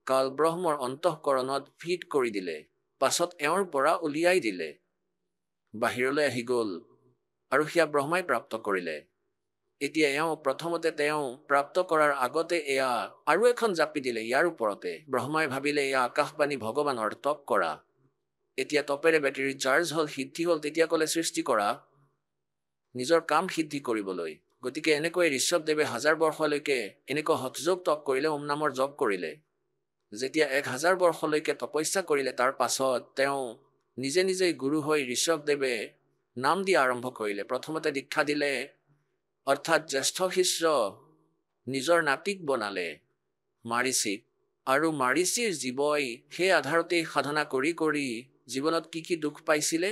কাল ব্ৰহ্মৰ অন্তঃকৰণত ফিট কৰি দিলে, পাছত এওঁৰ পৰা উলিয়াই দিলে, বাহিৰলৈ আহি গ'ল, আৰু সেয়া ব্ৰহ্মাই প্ৰাপ্ত কৰিলে। এতিয়া এওঁ প্ৰথমতে তেওঁ প্ৰাপ্ত কৰাৰ আগতে এয়া আৰু এখন জাপি দিলে ইয়াৰ ওপৰতে। ব্ৰহ্মাই ভাবিলে এয়া আকাশবাণী ভগৱানৰ তপ কৰা। এতিয়া তপেৰে বেটেৰী চাৰ্জ হ'ল, সিদ্ধি হ'ল, তেতিয়া ক'লে সৃষ্টি কৰা নিজৰ কাম সিদ্ধি কৰিবলৈ। গতিকে এনেকৈ ঋষভদেৱে 1000 বৰ্ষলৈকে এনেকৈ হঠযোগ তপ কৰিলে, ওম নামৰ জপ কৰিলে। যেতিয়া 1000 বৰ্ষলৈকে তপস্যা কৰিলে তাৰ পাছত তেওঁ নিজে নিজেই গুৰু হৈ ঋষভদেৱে নাম দিয়া আৰম্ভ কৰিলে। প্ৰথমতে দীক্ষা দিলে, অৰ্থাৎ জ্যেষ্ঠ শিষ্য নিজৰ নাতিক বনালে মাৰিচিক। আৰু মাৰিচিৰ জীৱই সেই আধাৰতেই সাধনা কৰি কৰি জীৱনত কি দুখ পাইছিলে?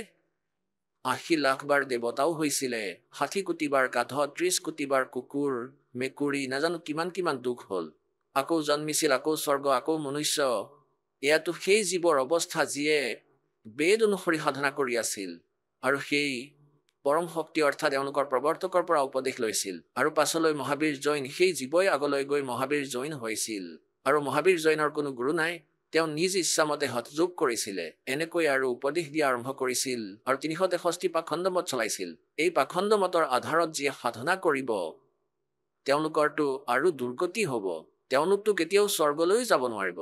80 লাখ বাৰ দেৱতাও হৈছিলে, 60 কোটি বাৰ গাধ, 30 কোটি বাৰ কুকুৰ মেকুৰী, নাজানো কিমান দুখ হ'ল। আকৌ জন্মিছিল, আকৌ স্বৰ্গ, আকৌ মনুষ্য। এয়াতো সেই জীৱৰ অৱস্থা যিয়ে বেদ অনুসৰি সাধনা কৰি আছিল, আৰু সেই পৰম শক্তি অৰ্থাৎ এওঁলোকৰ প্ৰৱৰ্তকৰ পৰা উপদেশ লৈছিল। আৰু পাছলৈ মহাবীৰ জৈন, সেই জীৱই আগলৈ গৈ মহাবীৰ জৈন হৈছিল। আৰু মহাবীৰ জৈনৰ কোনো গুৰু নাই, তেওঁ নিজ ইচ্ছামতে হঠযোগ কৰিছিলে। এনেকৈ আৰু উপদেশ দিয়া আৰম্ভ কৰিছিল, আৰু 363 পাখণ্ড মত চলাইছিল। এই পাখণ্ড মতৰ আধাৰত যিয়ে সাধনা কৰিব তেওঁলোকৰতো আৰু দুৰ্গতি হ'ব। তেওঁলোকতো কেতিয়াও স্বৰ্গলৈ যাব নোৱাৰিব,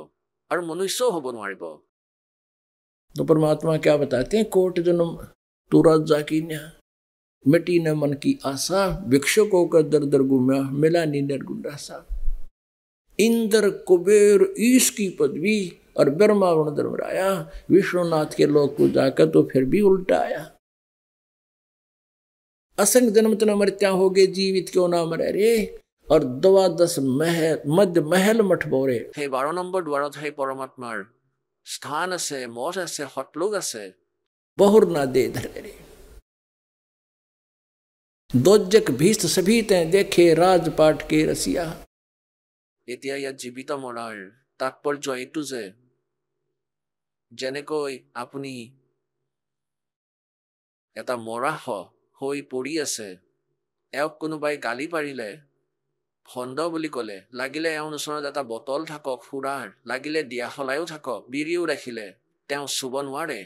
আৰু মনুষ্যও হ'ব নোৱাৰিব। तो परमात्मा क्या बताते हैं, कोट जन्म तुरंत जाकी न मिट्टी न मन की आशा, भिक्षुकों का दर दर घूमा मिला नी निर्गुण रासा। इंद्र कुबेर ईश की पदवी और ब्रह्मा वर्ण धर्मराया, विष्णुनाथ के लोक को जाकर तो फिर भी उल्टा आया। असंग जन्म तना मरत्या हो गए, जीवित क्यों ना मरे रे, और 12 महल मध्य महल मठ बोरे। हे 12 নম্বৰ দ্বাৰত সেই পৰমাত্মাৰ স্থান আছে, মঠ আছে, সতলোক আছে। बहुर ना दे धरे रे, दोजक भीष्ट सभी ते देखे राजपाट के रसिया। এতিয়া ইয়াত জীৱিত মৰাৰ তাৎপৰ্য এইটো যে যেনেকৈ আপুনি এটা মৰাশ হৈ পৰি আছে, এওঁক কোনোবাই গালি পাৰিলে, ভণ্ড বুলি ক'লে, লাগিলে এওঁৰ ওচৰত এটা বটল থাকক সুৰাৰ, লাগিলে দিয়া সলায়ো থাকক, বিৰিও ৰাখিলে, তেওঁ চুব নোৱাৰে।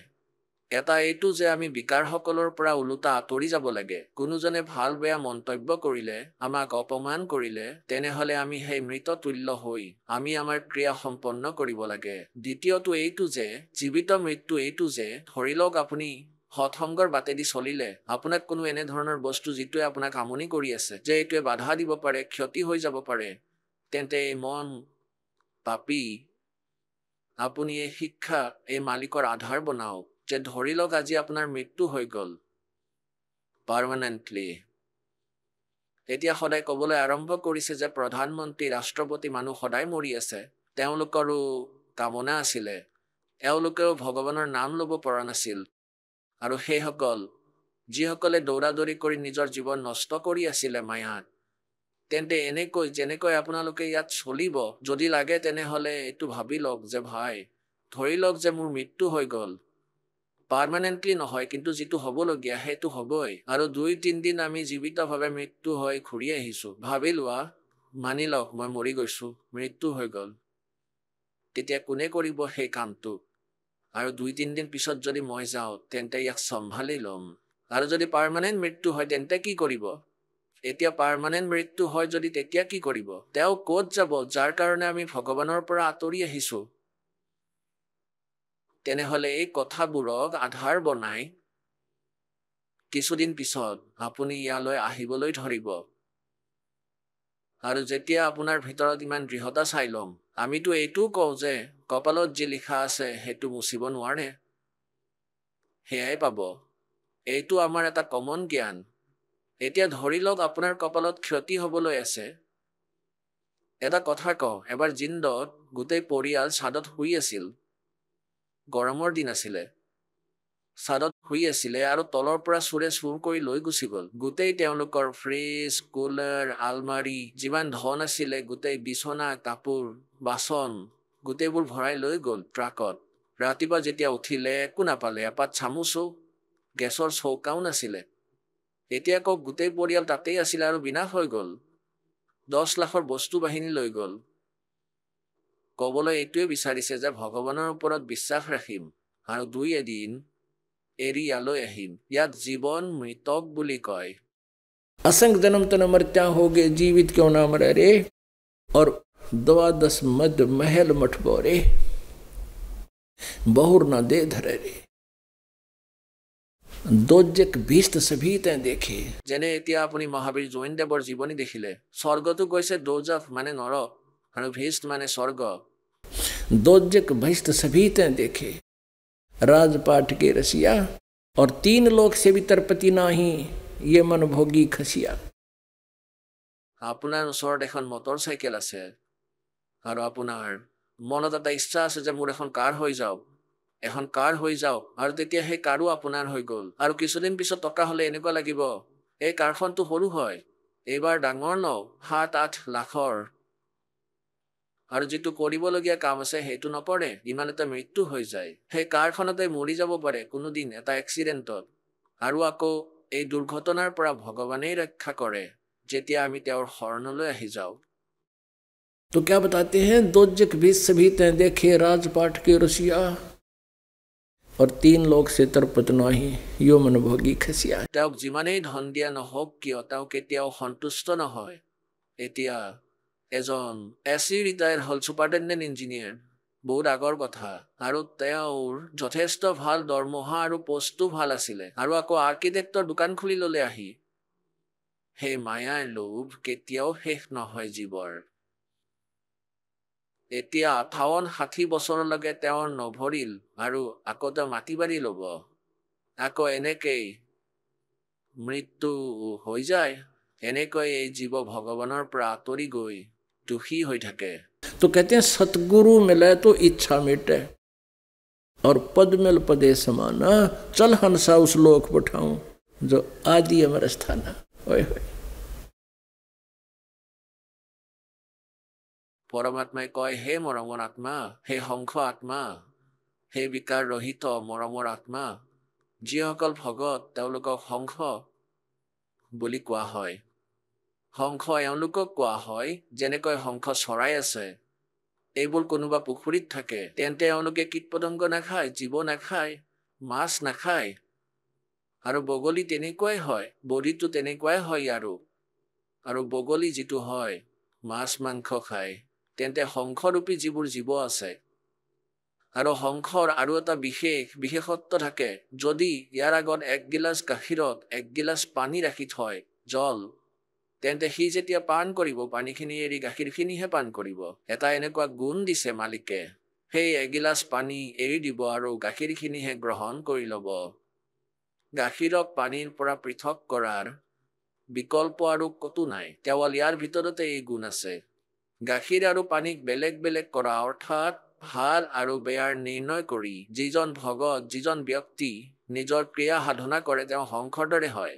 এটা এইটো যে আমি বিকাৰসকলৰ পৰা ওলোটা আঁতৰি যাব লাগে। কোনোজনে ভাল বেয়া মন্তব্য কৰিলে, আমাক অপমান কৰিলে, তেনেহ'লে আমি সেই মৃত তুল্য হৈ আমি আমাৰ ক্ৰিয়া সম্পন্ন কৰিব লাগে। দ্বিতীয়টো এইটো যে জীৱিত মৃত্যু এইটো যে ধৰি লওক আপুনি সৎসংগৰ বাটেদি চলিলে, আপোনাক কোনো এনেধৰণৰ বস্তু যিটোৱে আপোনাক আমনি কৰি আছে, যে এইটোৱে বাধা দিব পাৰে, ক্ষতি হৈ যাব পাৰে, তেন্তে এই মন পাপি আপুনি এই শিক্ষা এই মালিকৰ আধাৰ বনাওক যে ধৰি লওক আজি আপোনাৰ মৃত্যু হৈ গ'ল পাৰ্মানেণ্টলি। এতিয়া সদায় ক'বলৈ আৰম্ভ কৰিছে যে প্ৰধানমন্ত্ৰী, ৰাষ্ট্ৰপতি মানুহ সদায় মৰি আছে। তেওঁলোকৰো কামনা আছিলে, এওঁলোকেও ভগৱানৰ নাম ল'ব পৰা নাছিল। আৰু সেইসকল যিসকলে দৌৰাদৌৰি কৰি নিজৰ জীৱন নষ্ট কৰি আছিলে মায়াত, তেন্তে এনেকৈ যেনেকৈ আপোনালোকে ইয়াত চলিব, যদি লাগে তেনেহ'লে এইটো ভাবি লওক যে ভাই, ধৰি লওক যে মোৰ মৃত্যু হৈ গ'ল, পাৰ্মানেণ্টলি নহয় কিন্তু যিটো হ'বলগীয়া সেইটো হ'বই। আৰু 2-3 দিন আমি জীৱিতভাৱে মৃত্যু হৈ ঘূৰি আহিছোঁ। ভাবি লোৱা, মানি লওক মই মৰি গৈছোঁ, মৃত্যু হৈ গ'ল, তেতিয়া কোনে কৰিব সেই কামটো? আৰু 2-3 দিন পিছত যদি মই যাওঁ তেন্তে ইয়াক চম্ভালি ল'ম। আৰু যদি পাৰ্মানেণ্ট মৃত্যু হয় তেন্তে কি কৰিব? এতিয়া পাৰ্মানেণ্ট মৃত্যু হয় যদি তেতিয়া কি কৰিব? তেওঁ ক'ত যাব যাৰ কাৰণে আমি ভগৱানৰ পৰা আঁতৰি আহিছোঁ? তেনেহ'লে এই কথাবোৰক আধাৰ বনাই কিছুদিন পিছত আপুনি ইয়ালৈ আহিবলৈ ধৰিব। আৰু যেতিয়া আপোনাৰ ভিতৰত ইমান দৃঢ়তা চাই ল'ম, আমিতো এইটোও কওঁ যে কপালত যি লিখা আছে সেইটো মুচিব নোৱাৰে। সেয়াই পাব। এইটো আমাৰ এটা কমন জ্ঞান। এতিয়া ধৰি লওক আপোনাৰ কপালত ক্ষতি হ'বলৈ আছে। এটা কথা কওঁ, এবাৰ জিন্দত গোটেই পৰিয়াল ছাদত শুই আছিল। গৰমৰ দিন আছিলে। ছাদত শুই আছিলে আৰু তলৰ পৰা চোৰে চুৰ কৰি লৈ গুচি গ'ল। গোটেই তেওঁলোকৰ ফ্ৰিজ, কুলাৰ, আলমাৰি, যিমান ধন আছিলে, গোটেই বিচনা, কাপোৰ, বাচন গোটেইবোৰ ভৰাই লৈ গ'ল ট্ৰাকত। ৰাতিপুৱা যেতিয়া উঠিলে একো নাপালে, এপাত চামুচো, গেছৰ চৌকাও নাছিলে। এতিয়া আকৌ গোটেই পৰিয়াল তাতেই আছিলে আৰু বিনাশ হৈ গ'ল। 10 লাখৰ বস্তু বাহিনী লৈ গ'ল। ক'বলৈ এইটোৱে বিচাৰিছে যে ভগৱানৰ ওপৰত বিশ্বাস ৰাখিম আৰু 2 এদিন এৰি ইয়ালৈ আহিম। ইয়াত জীৱন মৃতক বুলি কয়। असंग जन्म तन मरत्या होगे जीवित क्यों ना मरे रे। और 12 मद महल मठ बोरे बहुर ना दे धरे रे। दोजक भीष्ट सभी ते देखे। যেনে এতিয়া আপুনি মহাবীৰ জৈনদেৱৰ জীৱনী দেখিলে, স্বৰ্গটো কৈছে দোজখ মানে নৰক আৰু ভীষ্ট মানে স্বৰ্গ। दोजक भीष्ट सभी ते देखे राजपाट के रसिया और 3 लोक से भी तरपति नाही ये मन भोगी खसिया। আপোনাৰ ওচৰত এখন মটৰ চাইকেল আছে আৰু আপোনাৰ মনত এটা ইচ্ছা আছে যে মোৰ এখন কাৰ হৈ যাওক, এখন কাৰ হৈ যাওক, আৰু তেতিয়া সেই কাৰো আপোনাৰ হৈ গ'ল। আৰু কিছুদিন পিছত টকা হ'লে এনেকুৱা লাগিব, এই কাৰখনটো সৰু হয়, এইবাৰ ডাঙৰ লওঁ 7-8 লাখৰ। আৰু যিটো কৰিবলগীয়া কাম আছে সেইটো নপৰে, ইমানতে মৃত্যু হৈ যায়। সেই কাৰখনতে মৰি যাব পাৰে কোনোদিন এটা এক্সিডেণ্টত। আৰু আকৌ এই দুৰ্ঘটনাৰ পৰা ভগৱানেই ৰক্ষা কৰে যেতিয়া আমি তেওঁৰ শৰণলৈ আহি যাওঁ। तो क्या बताते हैं, दोजक भी सभी ते देखे राजपाट के रसिया और 3 लोक से तरपत नाही यो मन भोगी खसिया। তেওঁক যিমানেই ধন দিয়া নহওক কিয় তেওঁ কেতিয়াও সন্তুষ্ট নহয়। এতিয়া এজন এচি ৰিটায়াৰ হ'ল, ছুপাৰিনটেণ্ডেণ্ট ইঞ্জিনিয়াৰ, বহুত আগৰ কথা, আৰু তেওঁৰ যথেষ্ট ভাল দৰমহা আৰু পোষ্টটো ভাল আছিলে, আৰু আকৌ আৰ্কিটেক্টৰ দোকান খুলি ল'লে আহি। সেই মায়াৰ লোভ কেতিয়াও শেষ নহয় জীৱৰ। এতিয়া 58-60 বছৰলৈকে তেওঁৰ নভৰিল আৰু আকৌ তেওঁ মাটি বাৰী ল'ব। আকৌ এনেকেই মৃত্যু হৈ যায়। এনেকৈ এই জীৱ ভগৱানৰ পৰা আঁতৰি গৈ দুখী হৈ থাকে। तो कहते हैं सतगुरु मिले तो इच्छा मिटे और पद मिल पदे समाना चल हंसा उस लोक पठाऊं जो आदि अमर स्थाना। ओए होए। পৰমাত্মাই কয়, হে মৰমৰ আত্মা, হে হংস আত্মা, হে বিকাৰ ৰহিত মৰমৰ আত্মা, যিসকল ভগত তেওঁলোকক হংস বুলি কোৱা হয়। হংস এওঁলোকক কোৱা হয়, যেনেকৈ হংস চৰাই আছে, এইবোৰ কোনোবা পুখুৰীত থাকে, তেন্তে এওঁলোকে কীট পতংগ নাখায়, জীৱ নাখায়, মাছ নাখায়। আৰু বগলী তেনেকুৱাই হয়, বড়িটো তেনেকুৱাই হয়। আৰু বগলী যিটো হয় মাছ মাংস খায়, তেন্তে হংসৰূপী যিবোৰ জীৱ আছে, আৰু হংসৰ আৰু এটা বিশেষত্ব থাকে, যদি ইয়াৰ আগত 1 গিলাচ গাখীৰত 1 গিলাচ পানী ৰাখি থয়, জল, তেন্তে সি যেতিয়া পান কৰিব, পানীখিনি এৰি গাখীৰখিনিহে পান কৰিব। এটা এনেকুৱা গুণ দিছে মালিকে, সেই 1 গিলাচ পানী এৰি দিব আৰু গাখীৰখিনিহে গ্ৰহণ কৰি ল'ব। গাখীৰক পানীৰ পৰা পৃথক কৰাৰ বিকল্প আৰু কতো নাই, কেৱল ইয়াৰ ভিতৰতে এই গুণ আছে। গাখীৰ আৰু পানীক বেলেগ বেলেগ কৰা, অৰ্থাৎ ভাল আৰু বেয়াৰ নিৰ্ণয় কৰি যিজন ভগত, যিজন ব্যক্তি নিজৰ ক্ৰিয়া সাধনা কৰে, তেওঁ হংসৰ দৰে হয়।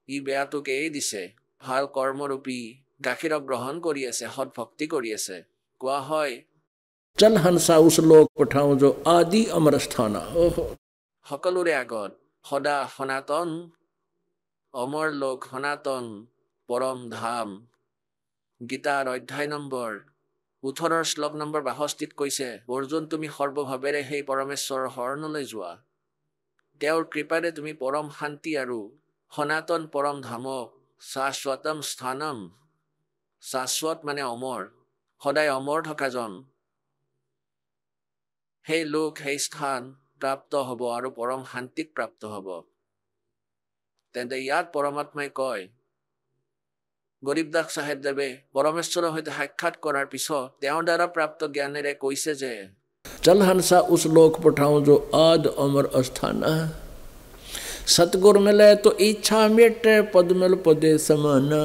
ই বেয়াটোক এৰি দিছে, ভাল কৰ্মৰূপী গাখীৰক গ্ৰহণ কৰি আছে, সৎ ভক্তি কৰি আছে। কোৱা হয়, चल हंसा उस लोक पठाऊं जो आदि अमर स्थाना। সকলোৰে আগত সদা সনাতন অমৰ লোক, সনাতন পৰম ধাম। গীতাৰ অধ্যায় নম্বৰ 18 শ্লোক নম্বৰ 62 কৈছে, অৰ্জুন তুমি সৰ্বভাৱেৰে সেই পৰমেশ্বৰৰ শৰণলৈ যোৱা। তেওঁৰ কৃপাৰে তুমি পৰম শান্তি আৰু সনাতন পৰম ধামক শাশ্বতম স্থানম, শাশ্বত মানে অমৰ, সদায় অমৰ থকাজন, সেই লোক সেই স্থান প্ৰাপ্ত হ'ব আৰু পৰম শান্তিক প্ৰাপ্ত হ'ব। তেন্তে ইয়াত পৰমাত্মাই কয়, গৰীবদাস চাহেবদেৱে পৰমেশ্বৰৰ সৈতে সাক্ষাৎ কৰাৰ পিছত তেওঁৰ দ্বাৰা প্ৰাপ্ত জ্ঞানেৰে কৈছে যে चल हंसा उस लोक पठाऊं जो आद अमर अस्थाना, सतगुर मिले तो इच्छा मेटे पद मिल पदे समाना,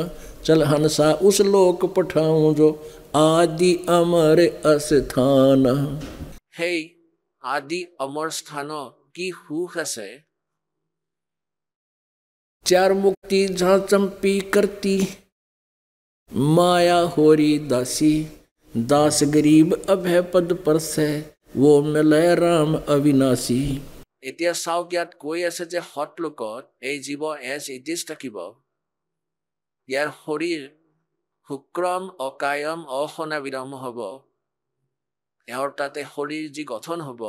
चल हंसा उस लोक पठाऊं जो आदि अमर अस्थाना। সেই আদি অমৰ স্থানত কি সুখ আছে। चार मुक्ति जहाँ चंपी करती माया होरी दासी, दास गरीब अभय पद पर से वो मिले राम अविनाशी। এতিয়া চাওক ইয়াত কৈ আছে যে সৎলোকত এই জীৱ এজ ইট ইজ থাকিব। ইয়াৰ শৰীৰ শুক্ৰম অকায়ম অসনাবিৰম হ'ব। এওঁৰ তাতে শৰীৰ যি গঠন হ'ব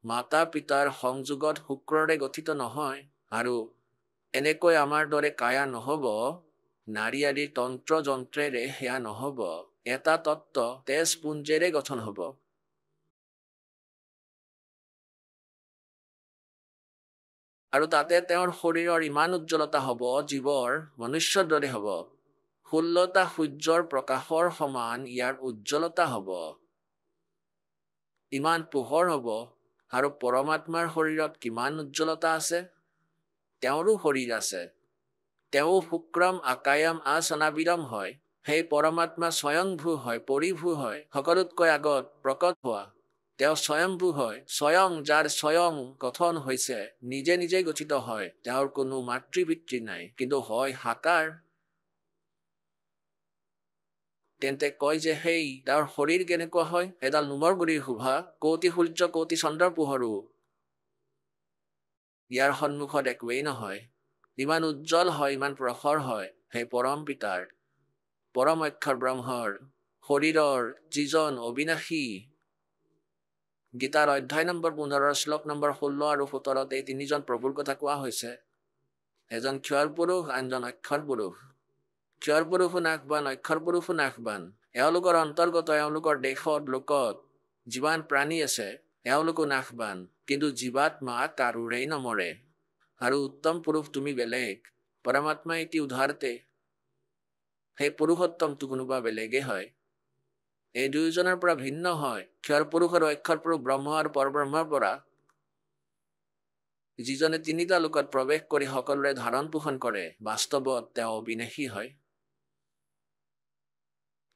মাতা পিতাৰ সংযোগত শুক্ৰৰে গঠিত নহয়, আৰু এনেকৈ আমাৰ দৰে কায়া নহ'ব, নাৰী আদিৰ তন্ত্ৰ যন্ত্ৰেৰে সেয়া নহ'ব, এটা তত্ত্ব তেজপুঞ্জেৰে গঠন হ'ব। আৰু তাতে তেওঁৰ শৰীৰৰ ইমান উজ্জ্বলতা হ'ব জীৱৰ মনুষ্যৰ দৰে হ'ব। 16টা সূৰ্যৰ প্ৰকাশৰ সমান ইয়াৰ উজ্জ্বলতা হ'ব, ইমান পোহৰ হ'ব। আৰু পৰমাত্মাৰ শৰীৰত কিমান উজ্জ্বলতা আছে, তেওঁৰো শৰীৰ আছে। তেওঁ শুক্ৰম আকায়ম আসনাবিৰম হয়। সেই পৰমাত্মা স্বয়ংভূ হয়, পৰিভূ হয়, সকলোতকৈ আগত প্ৰকট হোৱা। তেওঁ স্বয়ংভূ হয়, স্বয়ং, যাৰ স্বয়ং গঠন হৈছে, নিজে নিজে গঠিত হয়, তেওঁৰ কোনো মাতৃপিতৃ নাই, কিন্তু হয় সাকাৰ। তেন্তে কয় যে সেই তেওঁৰ শৰীৰ কেনেকুৱা হয়, এডাল নোমৰ গুৰিৰ শোভা, কোটি সূৰ্য কোটি চন্দ্ৰৰ পোহৰো ইয়াৰ সন্মুখত একোৱেই নহয়। ইমান উজ্জ্বল হয়, ইমান প্ৰখৰ হয় সেই পৰম পিতাৰ, পৰম অক্ষৰ ব্ৰহ্মৰ শৰীৰৰ যিজন অবিনাশী। গীতাৰ অধ্যায় নম্বৰ 15 শ্লোক নম্বৰ 16 আৰু 17 এই তিনিজন প্ৰভুৰ কথা কোৱা হৈছে। এজন ক্ষৰ পুৰুষ, আনজন অক্ষৰ পুৰুষ। ক্ষৰ পুৰুষো নাশবান, অক্ষৰ পুৰুষো নাশবান। এওঁলোকৰ অন্তৰ্গত, এওঁলোকৰ দেশত লোকত যিমান প্ৰাণী আছে এওঁলোকো নাশবান, কিন্তু জীৱাত্মা কাৰোৰেই নমৰে। আৰু উত্তম পুৰুষ তুমি বেলেগ, পৰমাত্মা এটি উদাহৰতে, সেই পুৰুষোত্তমটো কোনোবা বেলেগে হয়। এই দুয়োজনৰ পৰা ভিন্ন হয় ক্ষৰ পুৰুষ আৰু অক্ষৰ পুৰুষ, ব্ৰহ্ম আৰু পৰব্ৰহ্মৰ পৰা, যিজনে তিনিটা লোকত প্ৰৱেশ কৰি সকলোৰে ধাৰণ পোষণ কৰে। বাস্তৱত তেওঁ অবিনাশী হয়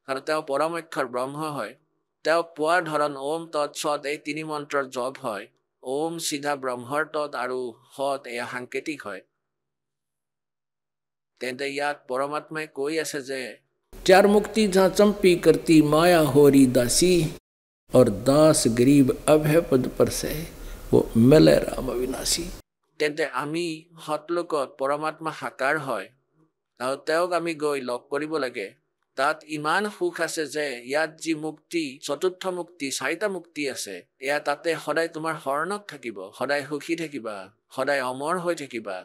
আৰু তেওঁ পৰম অক্ষৰ ব্ৰহ্ম হয়। তেওঁ পোৱাৰ ধৰণ ওম তৎসৎ এই তিনি মন্ত্ৰৰ জপ হয়। ওম চিধা ব্ৰহ্মৰ তৎ আৰু সৎ এয়া সাংকেতিক হয়। তেন্তে ইয়াত পৰমাত্মাই কৈ আছে যে चार मुक्ति जहाँ चंपी करती माया होरी दासी, और दास गरीब अभय पद पर से वो मिले राम अविनाशी। তেন্তে আমি সৎলোকত পৰমাত্মা সাকাৰ হয় আৰু তেওঁক আমি গৈ লগ কৰিব লাগে। তাত ইমান সুখ আছে যে ইয়াত যি মুক্তি, চতুৰ্থ মুক্তি, 4টা মুক্তি আছে, এয়া তাতে সদায় তোমাৰ শৰণত থাকিব, সদায় সুখী থাকিবা, সদায় অমৰ হৈ থাকিবা।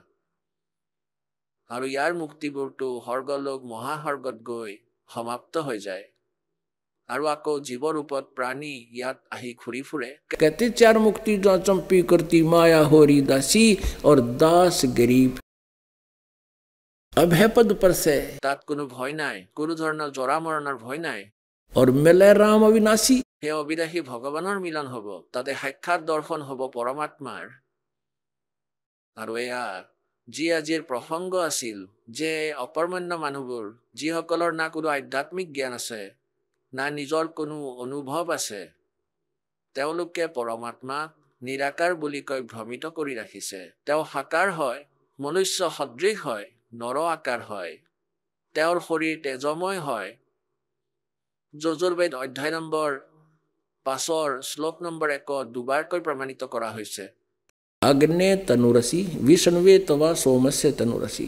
আৰু ইয়াৰ মুক্তিবোৰতো স্বৰ্গলোক মহাস্বৰ্গত গৈ সমাপ্ত হৈ যায় আৰু আকৌ জীৱৰূপত প্ৰাণী ইয়াত আহি ঘূৰি ফুৰে। कहते चार मुक्ति जहाँ चंपी करती माया होरी दासी, और दास गरीब अभय पद पर से। তাত কোনো ভয় নাই, কোনো ধৰণৰ জৰা মৰণৰ ভয় নাই। और मिले राम अविनाशी। সেই অবিনাশী ভগৱানৰ মিলন হ'ব, তাতে সাক্ষাৎ দৰ্শন হ'ব পৰমাত্মাৰ। আৰু এয়া যি আজিৰ প্ৰসংগ আছিল যে অকৰ্মণ্য মানুহবোৰ, যিসকলৰ না কোনো আধ্যাত্মিক জ্ঞান আছে, না নিজৰ কোনো অনুভৱ আছে, তেওঁলোকে পৰমাত্মাক নিৰাকাৰ বুলি কৈ ভ্ৰমিত কৰি ৰাখিছে। তেওঁ সাকাৰ হয়, মনুষ্য সদৃশ হয়, নৰ আকাৰ হয়, তেওঁৰ শৰীৰ তেজময় হয়। যজুৰ্বেদ অধ্যায় নম্বৰ 5 শ্লোক নম্বৰ 1 দুবাৰকৈ প্ৰমাণিত কৰা হৈছে। अग्ने तनुरसी विष्णुवे तवा सोमस्य तनुरसी।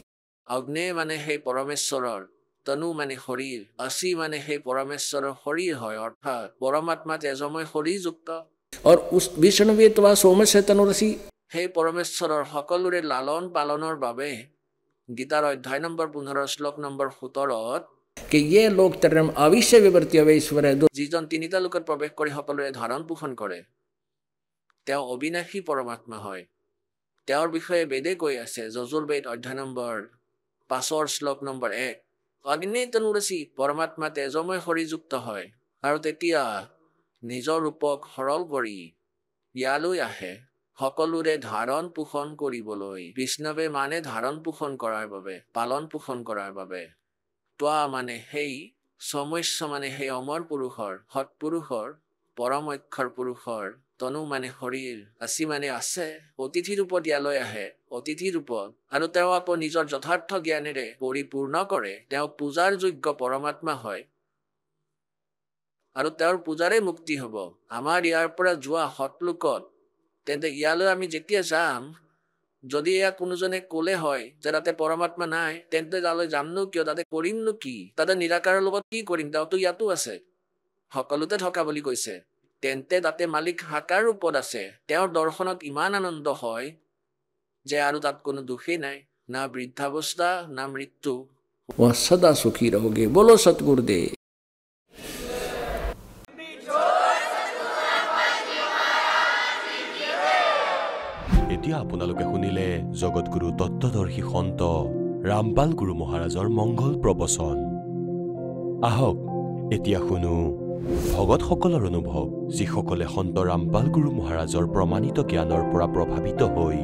অগ্নে মানে সেই পৰমেশ্বৰৰ তনু মানে শৰীৰ, অচি মানে সেই পৰমেশ্বৰৰ শৰীৰ হয়, অৰ্থাৎ পৰমাত্মা তেজময় শৰীৰযুক্ত। और उस विष्णुवेत्वा सोमस्य तनुरसि সেই পৰমেশ্বৰৰ সকলোৰে লালন পালনৰ বাবে গীতাৰ অধ্যায় নম্বৰ 15 শ্লোক নম্বৰ 17 कि ये लोक तरम अविश्य विवर्ती अवैश्वर যিজন তিনিটা লোকত প্ৰৱেশ কৰি সকলোৰে ধাৰণ পোষণ কৰে তেওঁ অবিনাশী পৰমাত্মা হয়। তেওঁৰ বিষয়ে বেদে কৈ আছে, যজুৰ্বেদ অধ্যায় নম্বৰ 5 শ্লোক নম্বৰ 1 অগ্নি তনুৰসি পৰমাত্মা তেজময় শৰীৰযুক্ত হয় আৰু তেতিয়া নিজৰ ৰূপক সৰল কৰি ইয়ালৈ আহে সকলোৰে ধাৰণ পোষণ কৰিবলৈ। বিষ্ণৱে মানে ধাৰণ পোষণ কৰাৰ বাবে, পালন পোষণ কৰাৰ বাবে। ত্বা মানে সেই, সমস্য মানে সেই অমৰ পুৰুষৰ, সৎপুৰুষৰ, পৰম অক্ষৰ পুৰুষৰ, তনু মানে শৰীৰ, আচি মানে আছে, অতিথি ৰূপত ইয়ালৈ আহে, অতিথি ৰূপত, আৰু তেওঁ আকৌ নিজৰ যথাৰ্থ জ্ঞানেৰে পৰিপূৰ্ণ কৰে। তেওঁ পূজাৰ যোগ্য পৰমাত্মা হয় আৰু তেওঁৰ পূজাৰে মুক্তি হ'ব। আমাৰ ইয়াৰ পৰা যোৱা সৎলোকত তেন্তে ইয়ালৈ আমি যেতিয়া যাম, যদি এয়া কোনোজনে ক'লে হয় যে তাতে পৰমাত্মা নাই, তেন্তে তালৈ যামনো কিয়, তাতে কৰিমনো কি, তাতে নিৰাকাৰৰ লগত কি কৰিম, তেওঁতো ইয়াতো আছে, সকলোতে থকা বুলি কৈছে। তেন্তে তাতে মালিক সাকাৰ ৰূপত আছে। তেওঁৰ দৰ্শনত ইমান আনন্দ হয় যে আৰু তাত কোনো দুখেই নাই, না বৃদ্ধাৱস্থা না মৃত্যু। वह सदा सुखी रहोगे। बोलो सतगुरुदेव। এতিয়া আপোনালোকে শুনিলে জগতগুৰু তত্ত্বদৰ্শী সন্ত ৰামপাল গুৰু মহাৰাজৰ মংগল প্ৰবচন। আহক এতিয়া শুনো ভগতসকলৰ অনুভৱ, যিসকলে সন্ত ৰামপাল গুৰু মহাৰাজৰ প্ৰমাণিত জ্ঞানৰ পৰা প্ৰভাৱিত হৈ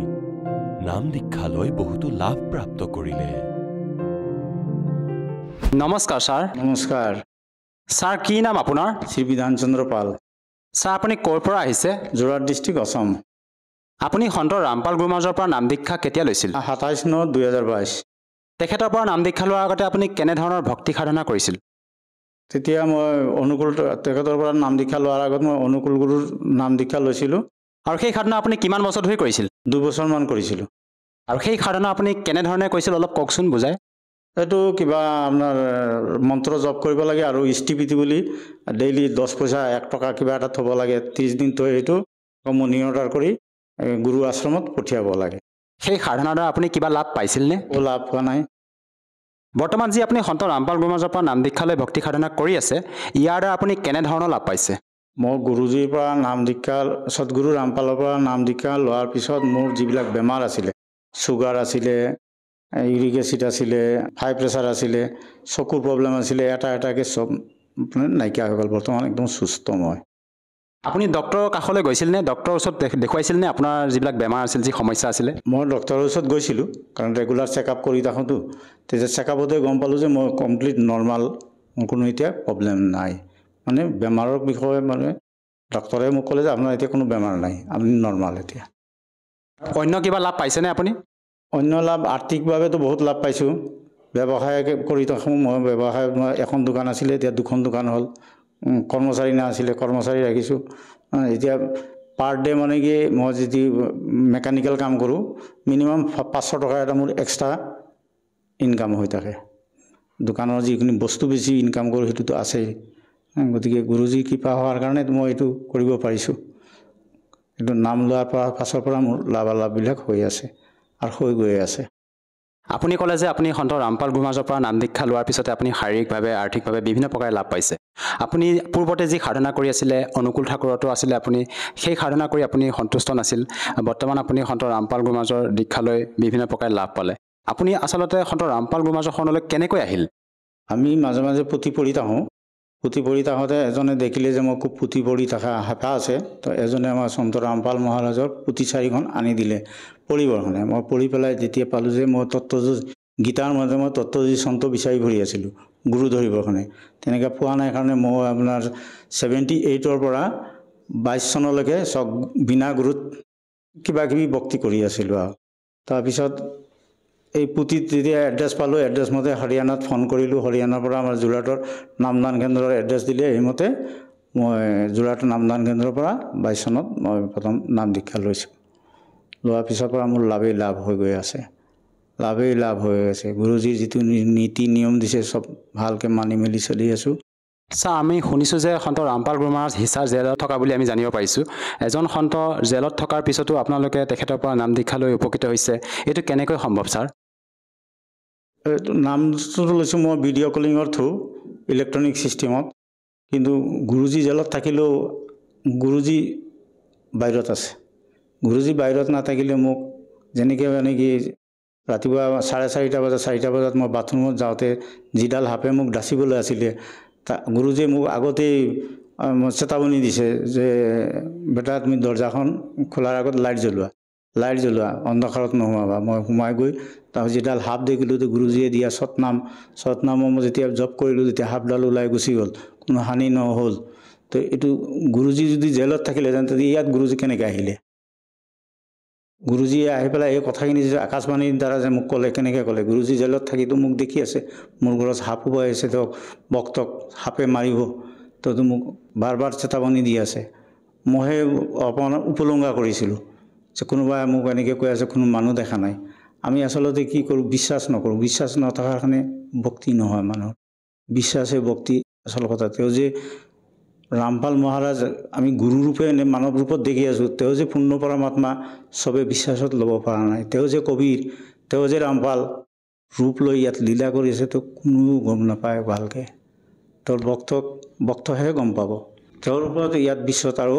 নাম দীক্ষা লৈ বহুতো লাভ প্ৰাপ্ত কৰিলে। নমস্কাৰ ছাৰ। নমস্কাৰ ছাৰ, কি নাম আপোনাৰ? শ্ৰী বিধানচন্দ্ৰ পাল। ছাৰ, আপুনি ক'ৰ পৰা আহিছে? যোৰহাট ডিষ্ট্ৰিক্ট, অসম। আপুনি সন্ত ৰামপাল গুৰু মহাৰাজৰ পৰা নাম দীক্ষা কেতিয়া লৈছিল? 27/9/2022। তেখেতৰ পৰা নাম দীক্ষা লোৱাৰ আগতে আপুনি কেনেধৰণৰ ভক্তি সাধনা কৰিছিল? তেতিয়া মই অনুকূল, তেখেতৰ পৰা নাম দীক্ষা লোৱাৰ আগত মই অনুকূল গুৰুৰ নাম দীক্ষা লৈছিলোঁ। আৰু সেই সাধনা আপুনি কিমান বছৰ ধৰি কৰিছিল? 2 বছৰমান কৰিছিলোঁ। আৰু সেই সাধনা আপুনি কেনেধৰণে কৰিছিল অলপ কওকচোন বুজাই। এইটো কিবা আপোনাৰ মন্ত্ৰ জপ কৰিব লাগে আৰু ইষ্টিপিটি বুলি ডেইলি 10 পইচা 1 টকা কিবা এটা থ'ব লাগে। 30 দিন থৈ সেইটো মনি অৰ্ডাৰ কৰি গুৰু আশ্ৰমত পঠিয়াব লাগে। সেই সাধনাৰ দ্বাৰা আপুনি কিবা লাভ পাইছিল নে? লাভ হোৱা নাই। বৰ্তমান যি আপুনি সন্ত ৰামপাল গুৰু মহাৰাজৰ পৰা নাম দীক্ষা লৈ ভক্তি সাধনা কৰি আছে, ইয়াৰ দ্বাৰা আপুনি কেনেধৰণৰ লাভ পাইছে? মই গুৰুজীৰ পৰা নাম দীক্ষা, সদগুৰু ৰামপালৰ পৰা নাম দীক্ষা লোৱাৰ পিছত মোৰ যিবিলাক বেমাৰ আছিলে, চুগাৰ আছিলে, ইউৰিক এচিড আছিলে, হাই প্ৰেছাৰ আছিলে, চকুৰ প্ৰব্লেম আছিলে, এটা এটাকৈ চব নাইকিয়া হৈ গ'ল। বৰ্তমান একদম সুস্থ মই। আপুনি ডক্টৰৰ কাষলৈ গৈছিল নে? ডক্টৰৰ ওচৰত দেখুৱাইছিল নে আপোনাৰ যিবিলাক বেমাৰ আছিল, যি সমস্যা আছিলে? মই ডক্টৰৰ ওচৰত গৈছিলোঁ, কাৰণ ৰেগুলাৰ চেকআপ কৰি থাকোঁতো। তেতিয়া চেকআপতে গম পালোঁ যে মই কমপ্লিট নৰ্মাল, মোৰ কোনো এতিয়া প্ৰব্লেম নাই। মানে বেমাৰৰ বিষয়ে মানে ডক্টৰে মোক ক'লে যে আপোনাৰ এতিয়া কোনো বেমাৰ নাই, আপুনি নৰ্মাল এতিয়া। অন্য কিবা লাভ পাইছেনে আপুনি? অন্য লাভ আৰ্থিকভাৱেতো বহুত লাভ পাইছোঁ। ব্যৱসায় কৰি থাকোঁ মই। ব্যৱসায় এখন দোকান আছিলে, এতিয়া 2খন দোকান হ'ল। কৰ্মচাৰী নাছিলে, কৰ্মচাৰী ৰাখিছোঁ। এতিয়া পাৰ ডে মানে কি, মই যদি মেকানিকেল কাম কৰোঁ, মিনিমাম 500 টকা এটা মোৰ এক্সট্ৰা ইনকাম হৈ থাকে। দোকানৰ যিখিনি বস্তু বেছি ইনকাম কৰোঁ সেইটোতো আছেই। গতিকে গুৰুজী কৃপা হোৱাৰ কাৰণে মই এইটো কৰিব পাৰিছোঁ। এইটো নাম লোৱাৰ পাছৰ পৰা মোৰ লাভালাভবিলাক হৈ আছে আৰু হৈ গৈ আছে। আপুনি ক'লে যে আপুনি সন্ত ৰামপাল গুৰু মহাৰাজৰ পৰা নাম দীক্ষা লোৱাৰ পিছতে আপুনি শাৰীৰিকভাৱে, আৰ্থিকভাৱে বিভিন্ন প্ৰকাৰে লাভ পাইছে। আপুনি পূৰ্বতে যি সাধনা কৰি আছিলে, অনুকূল ঠাকুৰতো আছিলে, আপুনি সেই সাধনা কৰি আপুনি সন্তুষ্ট নাছিল। বৰ্তমান আপুনি সন্ত ৰামপাল গুৰু মহাৰাজৰ দীক্ষা লৈ বিভিন্ন প্ৰকাৰে লাভ পালে। আপুনি আচলতে সন্ত ৰামপাল গুৰু মহাৰাজৰ শৰণলৈ কেনেকৈ আহিল? আমি মাজে মাজে পুথি পঢ়ি থাকোঁ। পুথি পঢ়ি থাকোঁতে এজনে দেখিলে যে মই খুব পুথি পঢ়ি থকা হেঁপাহ আছে, তো এজনে আমাৰ সন্ত ৰামপাল মহাৰাজৰ পুথি 4খন আনি দিলে পঢ়িবৰ কাৰণে। মই পঢ়ি পেলাই যেতিয়া পালোঁ যে মই গীতাৰ মাজে মই তত্ত্বজী চন্ত বিচাৰি ফুৰি আছিলোঁ গুৰু ধৰিবৰ কাৰণে। তেনেকৈ পোৱা নাই কাৰণে মই আপোনাৰ 78ৰ পৰা 22 চনলৈকে চব বিনা গুৰুত কিবা কিবি ভক্তি কৰি আছিলোঁ। আৰু তাৰপিছত এই পুথিত যেতিয়া এড্ৰেছ পালোঁ, এড্ৰেছ মতে হাৰিয়ানাত ফোন কৰিলোঁ। হাৰিয়ানাৰ পৰা আমাৰ যোৰহাটৰ নামদান কেন্দ্ৰৰ এড্ৰেছ দিলে। সেইমতে মই যোৰহাটৰ নামদান কেন্দ্ৰৰ পৰা 22 চনত মই প্ৰথম নাম দীক্ষা লৈছোঁ। লোৱাৰ পিছৰ পৰা মোৰ লাভেই লাভ হৈ গৈ আছে। লাভেই লাভ হৈ আছে। গুৰুজীৰ যিটো নীতি নিয়ম দিছে চব ভালকৈ মানি মেলি চলি আছোঁ। ছাৰ, আমি শুনিছোঁ যে সন্ত ৰামপাল গুৰু মহাৰাজ হিছাৰ জেলত থকা বুলি আমি জানিব পাৰিছোঁ। এজন সন্ত জেলত থকাৰ পিছতো আপোনালোকে তেখেতৰ পৰা নাম দীক্ষা লৈ উপকৃত হৈছে, এইটো কেনেকৈ সম্ভৱ ছাৰ? নামটো লৈছোঁ মই ভিডিঅ' কলিঙৰ থ্ৰু, ইলেক্ট্ৰনিক ছিষ্টেমত। কিন্তু গুৰুজী জেলত থাকিলেও গুৰুজী বাহিৰত আছে। গুৰুজী বাহিৰত নাথাকিলে মোক যেনেকৈ ৰাতিপুৱা 4:30 বজাত মই বাথৰুমত যাওঁতে যিডাল সাপে মোক ডাচিবলৈ আছিলে, গুৰুজীয়ে মোক আগতেই চেতাৱনী দিছে যে বেটা তুমি দৰ্জাখন খোলাৰ আগত লাইট জ্বলোৱা, অন্ধকাৰত নোসোমাবা। মই সোমাই গৈ তাৰপিছত যিডাল সাপ দেখিলোঁ, গুৰুজীয়ে দিয়া চতনামৰ মই যেতিয়া জপ কৰিলোঁ, তেতিয়া সাপডাল ওলাই গুচি গ'ল, কোনো হানি নহ'ল। তো এইটো গুৰুজী যদি জেলত থাকিলেহেঁতেন তেতিয়া ইয়াত গুৰুজী কেনেকৈ আহিলে? গুৰুজীয়ে আহি পেলাই এই কথাখিনি যে আকাশবাণীৰ দ্বাৰা যে মোক ক'লে, কেনেকৈ ক'লে? গুৰুজী জেলত থাকিতো মোক দেখি আছে, মোৰ ঘৰত সাপ সোমাই আছে, তেওঁক ভক্তক সাপে মাৰিব, তেওঁতো মোক বাৰ বাৰ চেতাৱনী দি আছে। মইহে অকণমান উপলংঘা কৰিছিলোঁ যে কোনোবাই মোক এনেকৈ কৈ আছে, কোনো মানুহ দেখা নাই। আমি আচলতে কি কৰোঁ? বিশ্বাস নকৰোঁ। বিশ্বাস নথকাৰ কাৰণে ভক্তি নহয় মানুহৰ। বিশ্বাসে ভক্তি আচল কথা। তেওঁ যে ৰামপাল মহাৰাজ আমি গুৰু ৰূপে মানৱ ৰূপত দেখি আছোঁ, তেওঁ যে পূৰ্ণ পৰমাত্মা চবে বিশ্বাসত ল'ব পৰা নাই। তেওঁ যে কবিৰ, তেওঁ যে ৰামপাল ৰূপ লৈ ইয়াত লীলা কৰি আছে, তেওঁ কোনো গম নাপায় ভালকৈ। তেওঁৰ ভক্তহে গম পাব। তেওঁৰ ওপৰত ইয়াত বিশ্বত আৰু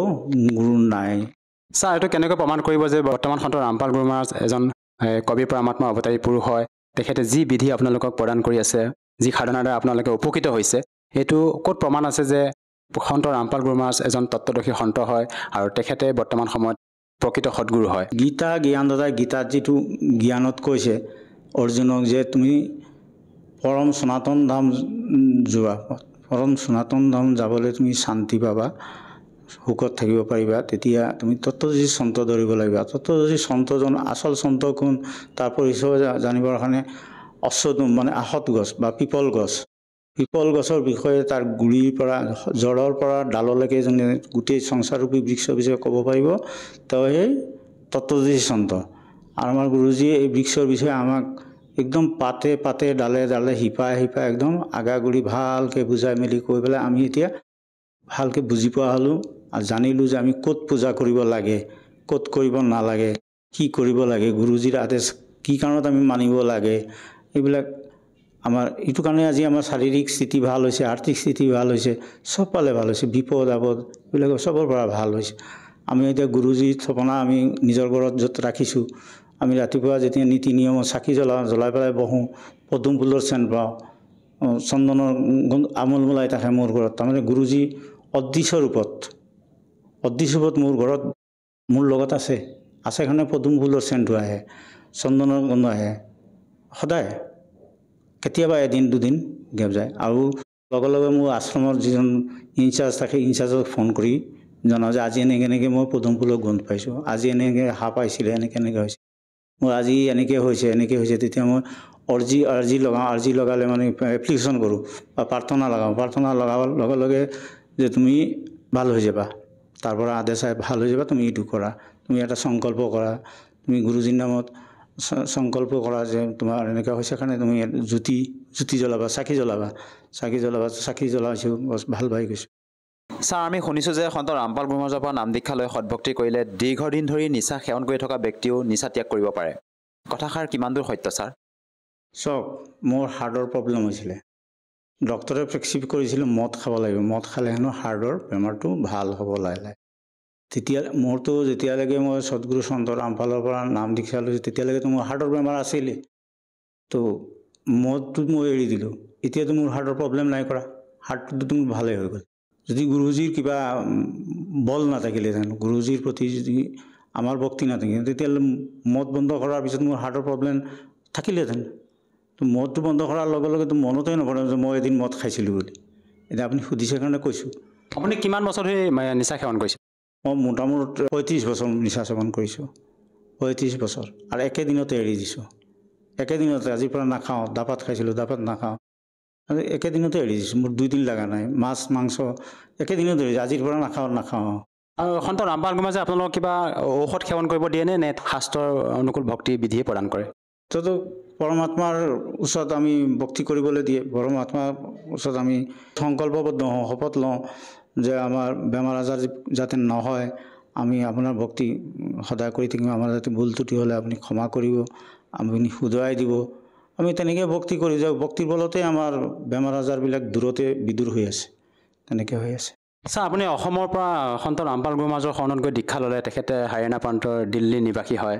গুৰু নাই। ছাৰ, এইটো কেনেকৈ প্ৰমাণ কৰিব যে বৰ্তমান সন্ত ৰামপাল গুৰু মহাৰাজ এজন কবি পৰমাত্মা অৱতাৰী পুৰুষ হয়? তেখেতে যি বিধি আপোনালোকক প্ৰদান কৰি আছে, যি সাধনাৰ দ্বাৰা আপোনালোকে উপকৃত হৈছে, এইটো ক'ত প্ৰমাণ আছে যে সন্ত ৰামপাল গুৰু মহাৰাজ এজন তত্ত্বদৰ্শী সন্ত হয় আৰু তেখেতে বৰ্তমান সময়ত প্ৰকৃত সৎগুৰু হয়? গীতা জ্ঞানদাতাই গীতাত যিটো জ্ঞানত কৈছে অৰ্জুনক যে তুমি পৰম সনাতন ধাম যোৱা, পৰম সনাতন ধাম যাবলৈ তুমি শান্তি পাবা, সুখত থাকিব পাৰিবা, তেতিয়া তুমি তত্ত্বদৰ্শী সন্ত ধৰিব লাগিব। তত্ত্বদৰ্শী সন্তজন আচল সন্ত কোন, তাৰ পৰিচয় জানিবৰ কাৰণে অশ্বদম আহত গছ বা পিপল গছৰ বিষয়ে, তাৰ গুৰিৰ পৰা জড়ৰ পৰা ডাললৈকে যোনে গোটেই সংসাৰৰূপী বৃক্ষৰ বিষয়ে ক'ব পাৰিব, তেওঁ সেই তত্ত্বদৰ্শী সন্ত। আৰু আমাৰ গুৰুজীয়ে এই বৃক্ষৰ বিষয়ে আমাক একদম পাতে ডালে শিপাই একদম আগাগুৰি ভালকৈ বুজাই মেলি কৈ পেলাই আমি এতিয়া ভালকৈ বুজি পোৱা হ'লোঁ আৰু জানিলোঁ যে আমি ক'ত পূজা কৰিব লাগে, ক'ত কৰিব নালাগে, কি কৰিব লাগে, গুৰুজীৰ আদেশ কি কাৰণত আমি মানিব লাগে। এইবিলাক আমাৰ এইটো কাৰণে আজি আমাৰ শাৰীৰিক স্থিতি ভাল হৈছে, আৰ্থিক স্থিতি ভাল হৈছে, চব পালে ভাল হৈছে, বিপদ আপদ এইবিলাক চবৰ পৰা ভাল হৈছে। আমি এতিয়া গুৰুজীৰ থপনা আমি নিজৰ ঘৰত য'ত ৰাখিছোঁ, আমি ৰাতিপুৱা যেতিয়া নীতি নিয়মত চাকি জ্বলাই পেলাই বহোঁ, পদুম ফুলৰ চেণ্ট পাওঁ, চন্দনৰ আমোল মোলাই থাকে মোৰ ঘৰত। তাৰমানে গুৰুজী অদৃশ্য ৰূপত মোৰ ঘৰত মোৰ লগত আছে কাৰণে পদুম ফুলৰ চেণ্টটো আহে, চন্দনৰ গন্ধ আহে সদায়, কেতিয়াবা এদিন দুদিন গেপ যায়। আৰু লগে মোৰ আশ্ৰমৰ যিজন ইনচাৰ্জ থাকে, ইনচাৰ্জক ফোন কৰি জনাওঁ যে আজি এনেকৈ মই পদুম ফুলৰ গোন্ধ পাইছোঁ, আজি এনেকৈ সাপ আহিছিলে, এনেকৈ হৈছে, মোৰ আজি এনেকৈ হৈছে। তেতিয়া মই আৰ্জি লগালে এপ্লিকেশ্যন কৰোঁ বা প্ৰাৰ্থনা লগাওঁ, লগে যে তুমি ভাল হৈ যাবা, তাৰ পৰা আদেশ ভাল হৈ যাবা, তুমি এইটো কৰা, তুমি এটা সংকল্প কৰা, তুমি গুৰুজীৰ নামত সংকল্প কৰা যে তোমাৰ এনেকুৱা হৈছে কাৰণে তুমি জ্যোতি জ্বলাবা, চাকি জ্বলাইছোঁ, ভাল পাই গৈছোঁ। ছাৰ, আমি শুনিছোঁ যে সন্ত ৰামপাল গুৰু মহাৰাজৰ পৰা নাম দীক্ষা লৈ সৎভক্তি কৰিলে দীৰ্ঘদিন ধৰি নিচা সেৱন কৰি থকা ব্যক্তিও নিচা ত্যাগ কৰিব পাৰে। কথাষাৰ কিমান দূৰ সত্য ছাৰ? চাওক, মোৰ হাৰ্টৰ প্ৰব্লেম হৈছিলে, ডক্টৰে প্ৰেছক্ৰাইব কৰিছিলে মদ খাব লাগিব, মদ খালে হেনো হাৰ্টৰ বেমাৰটো ভাল হ'ব লাহে। তেতিয়া মোৰতো যেতিয়ালৈকে মই সদগুৰু সন্ত ৰামপালৰ পৰা নাম দীক্ষা লৈছোঁ, তেতিয়ালৈকেতো মোৰ হাৰ্টৰ বেমাৰ আছিলেই। তো মদটো মই এৰি দিলোঁ, এতিয়াতো মোৰ হাৰ্টৰ প্ৰব্লেম নাই কৰা, হাৰ্টটোতো মোৰ ভালেই হৈ গ'ল। যদি গুৰুজীৰ কিবা বল নাথাকিলেহেঁতেন, গুৰুজীৰ প্ৰতি যদি আমাৰ ভক্তি নাথাকিলে, তেতিয়াহ'লে মদ বন্ধ কৰাৰ পিছত মোৰ হাৰ্টৰ প্ৰব্লেম থাকিলেহেঁতেন। তো মদটো বন্ধ কৰাৰ লগে মনতেই নপৰে যে মই এদিন মদ খাইছিলোঁ বুলি। এতিয়া আপুনি সুধিছে কাৰণে কৈছোঁ। আপুনি কিমান বছৰ ধৰি নিচা সেৱন কৰিছে? মই মোটামুটি 35 বছৰ নিচা সেৱন কৰিছোঁ, 35 বছৰ, আৰু একেদিনতে এৰি দিছোঁ। একেদিনতে আজিৰ পৰা নাখাওঁ, দাপাত খাইছিলোঁ, দাপাত নাখাওঁ, একেদিনতে এৰি দিছোঁ, মোৰ 2 দিন লগা নাই, মাছ মাংস একেদিনতে এৰি দিছোঁ, আজিৰ পৰা নাখাওঁ। আৰু সন্ত ৰামপাল গুৰু মহাৰাজে আপোনালোকক কিবা ঔষধ সেৱন কৰিব দিয়ে নে শাস্ত্ৰৰ অনুকূল ভক্তি বিধিয়ে প্ৰদান কৰে? তো পৰমাত্মাৰ ওচৰত আমি ভক্তি কৰিবলৈ দিয়ে পৰমাত্মাৰ ওচৰত আমি সংকল্পবদ্ধ হওঁ শপত লওঁ যে আমাৰ বেমাৰ আজাৰ যাতে নহয় আমি আপোনাৰ ভক্তি সদায় কৰি থাকিম আমাৰ যাতে ভুল ত্ৰুটি হ'লে আপুনি ক্ষমা কৰিব আপুনি শুধৰাই দিব আমি তেনেকৈ ভক্তি কৰি যাওঁ ভক্তিৰ বলতে আমাৰ বেমাৰ আজাৰবিলাক দূৰতে বিদূৰ হৈ আছে তেনেকৈ হৈ আছে ছাৰ আপুনি অসমৰ পৰা সন্ত ৰামপাল গুৰুমাজৰ শৰণত গৈ দীক্ষা ল'লে তেখেতে হাৰিয়ানা প্ৰান্তৰ দিল্লীৰ নিবাসী হয়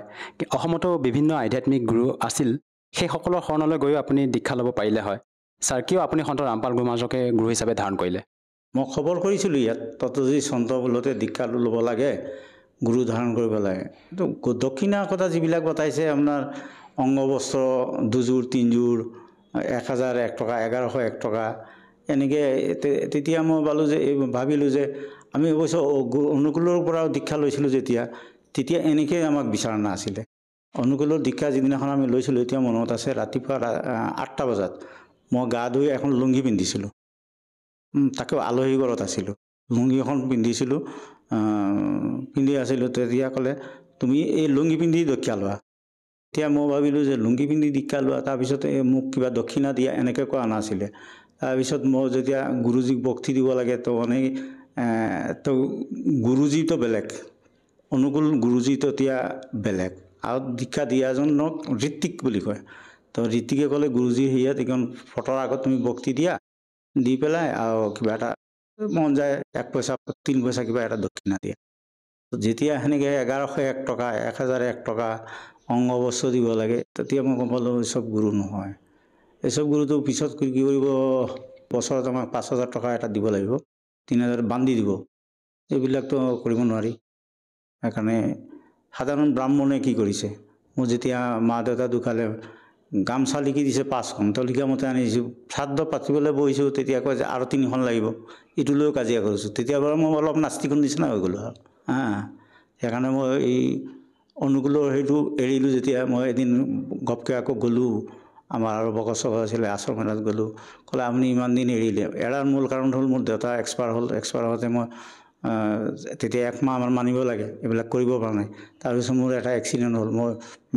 অসমতো বিভিন্ন আধ্যাত্মিক গুৰু আছিল সেইসকলৰ শৰণলৈ গৈও আপুনি দীক্ষা ল'ব পাৰিলে হয় ছাৰ কিয় আপুনি সন্ত ৰামপাল গুৰুমাজকে গুৰু হিচাপে ধাৰণ কৰিলে মই খবৰ কৰিছিলোঁ ইয়াত ততজি সন্ত বোলতে দীক্ষা ল'ব লাগে গুৰু ধাৰণ কৰিব লাগে তো দক্ষিণা কথা যিবিলাক বতাইছে আপোনাৰ অংগবস্ত্ৰ দুযোৰ তিনিযোৰ 1001 টকা 1101 টকা এনেকৈ তেতিয়া মই ভাবিলোঁ যে আমি অৱশ্য অনুকূলৰ পৰাও দীক্ষা লৈছিলোঁ তেতিয়া এনেকৈ আমাক বিচৰা নাছিলে অনুকূলৰ দীক্ষা যিদিনাখন আমি লৈছিলোঁ এতিয়া মনত আছে ৰাতিপুৱা 8টা বজাত মই গা ধুই এখন লুংগি পিন্ধিছিলোঁ তাকেও আলহী ঘৰত আছিলোঁ লুংগি এখন পিন্ধিছিলোঁ পিন্ধি আছিলোঁ তেতিয়া ক'লে তুমি এই লুংগি পিন্ধি দীক্ষা লোৱা এতিয়া মই ভাবিলোঁ যে লুংগি পিন্ধি দীক্ষা লোৱা তাৰপিছত মোক কিবা দক্ষিণা দিয়া এনেকৈ কোৱা নাছিলে তাৰপিছত মই যেতিয়া গুৰুজীক ভক্তি দিব লাগে তো মানে তো গুৰুজীটো বেলেগ অনুকূল গুৰুজীটো এতিয়া বেলেগ আৰু দীক্ষা দিয়াজনক ঋত্বিক বুলি কয় তো ঋত্বিকে ক'লে গুৰুজীৰ হেৰিয়াত এইখন ফটোৰ আগত তুমি ভক্তি দিয়া দি পেলাই আৰু কিবা এটা মন যায় 1 পইচা 3 পইচা কিবা এটা দক্ষিণা দিয়া যেতিয়া সেনেকৈ 1101 টকা 1001 টকা অংগবস্ত্ৰ দিব লাগে তেতিয়া মই গম পালোঁ এইসব গুৰু নহয় এইসব গুৰুটো পিছত কি কৰিব বছৰত আমাক 5000 টকা এটা দিব লাগিব 3000 বান্ধি দিব এইবিলাকতো কৰিব নোৱাৰি সেইকাৰণে সাধাৰণ ব্ৰাহ্মণে কি কৰিছে মোৰ যেতিয়া মা দেউতা ঢুকালে গামছা লিখি দিছে 5খন তো লিখা মতে আনিছোঁ শ্ৰাদ্ধ পাতিবলৈ বহিছোঁ তেতিয়া কয় যে আৰু 3খন লাগিব এইটো লৈও কাজিয়া কৰিছোঁ তেতিয়াৰ পৰা মই অলপ নাস্তিকৰ নিচিনা হৈ গ'লোঁ সেইকাৰণে মই এই অনুকূলৰ সেইটো এৰিলোঁ যেতিয়া মই এদিন গপকৈ আকৌ গ'লোঁ আমাৰ আৰু বকচক আছিলে আশ্ৰম এটাত গ'লোঁ ক'লে আপুনি ইমান দিন এৰিলে এৰাৰ মূল কাৰণ হ'ল মোৰ দেউতা এক্সপায়াৰ হওঁতে মই তেতিয়া 1 মাহ আমাৰ মানিব লাগে এইবিলাক কৰিব পৰা নাই তাৰপিছত মোৰ এটা এক্সিডেণ্ট হ'ল মই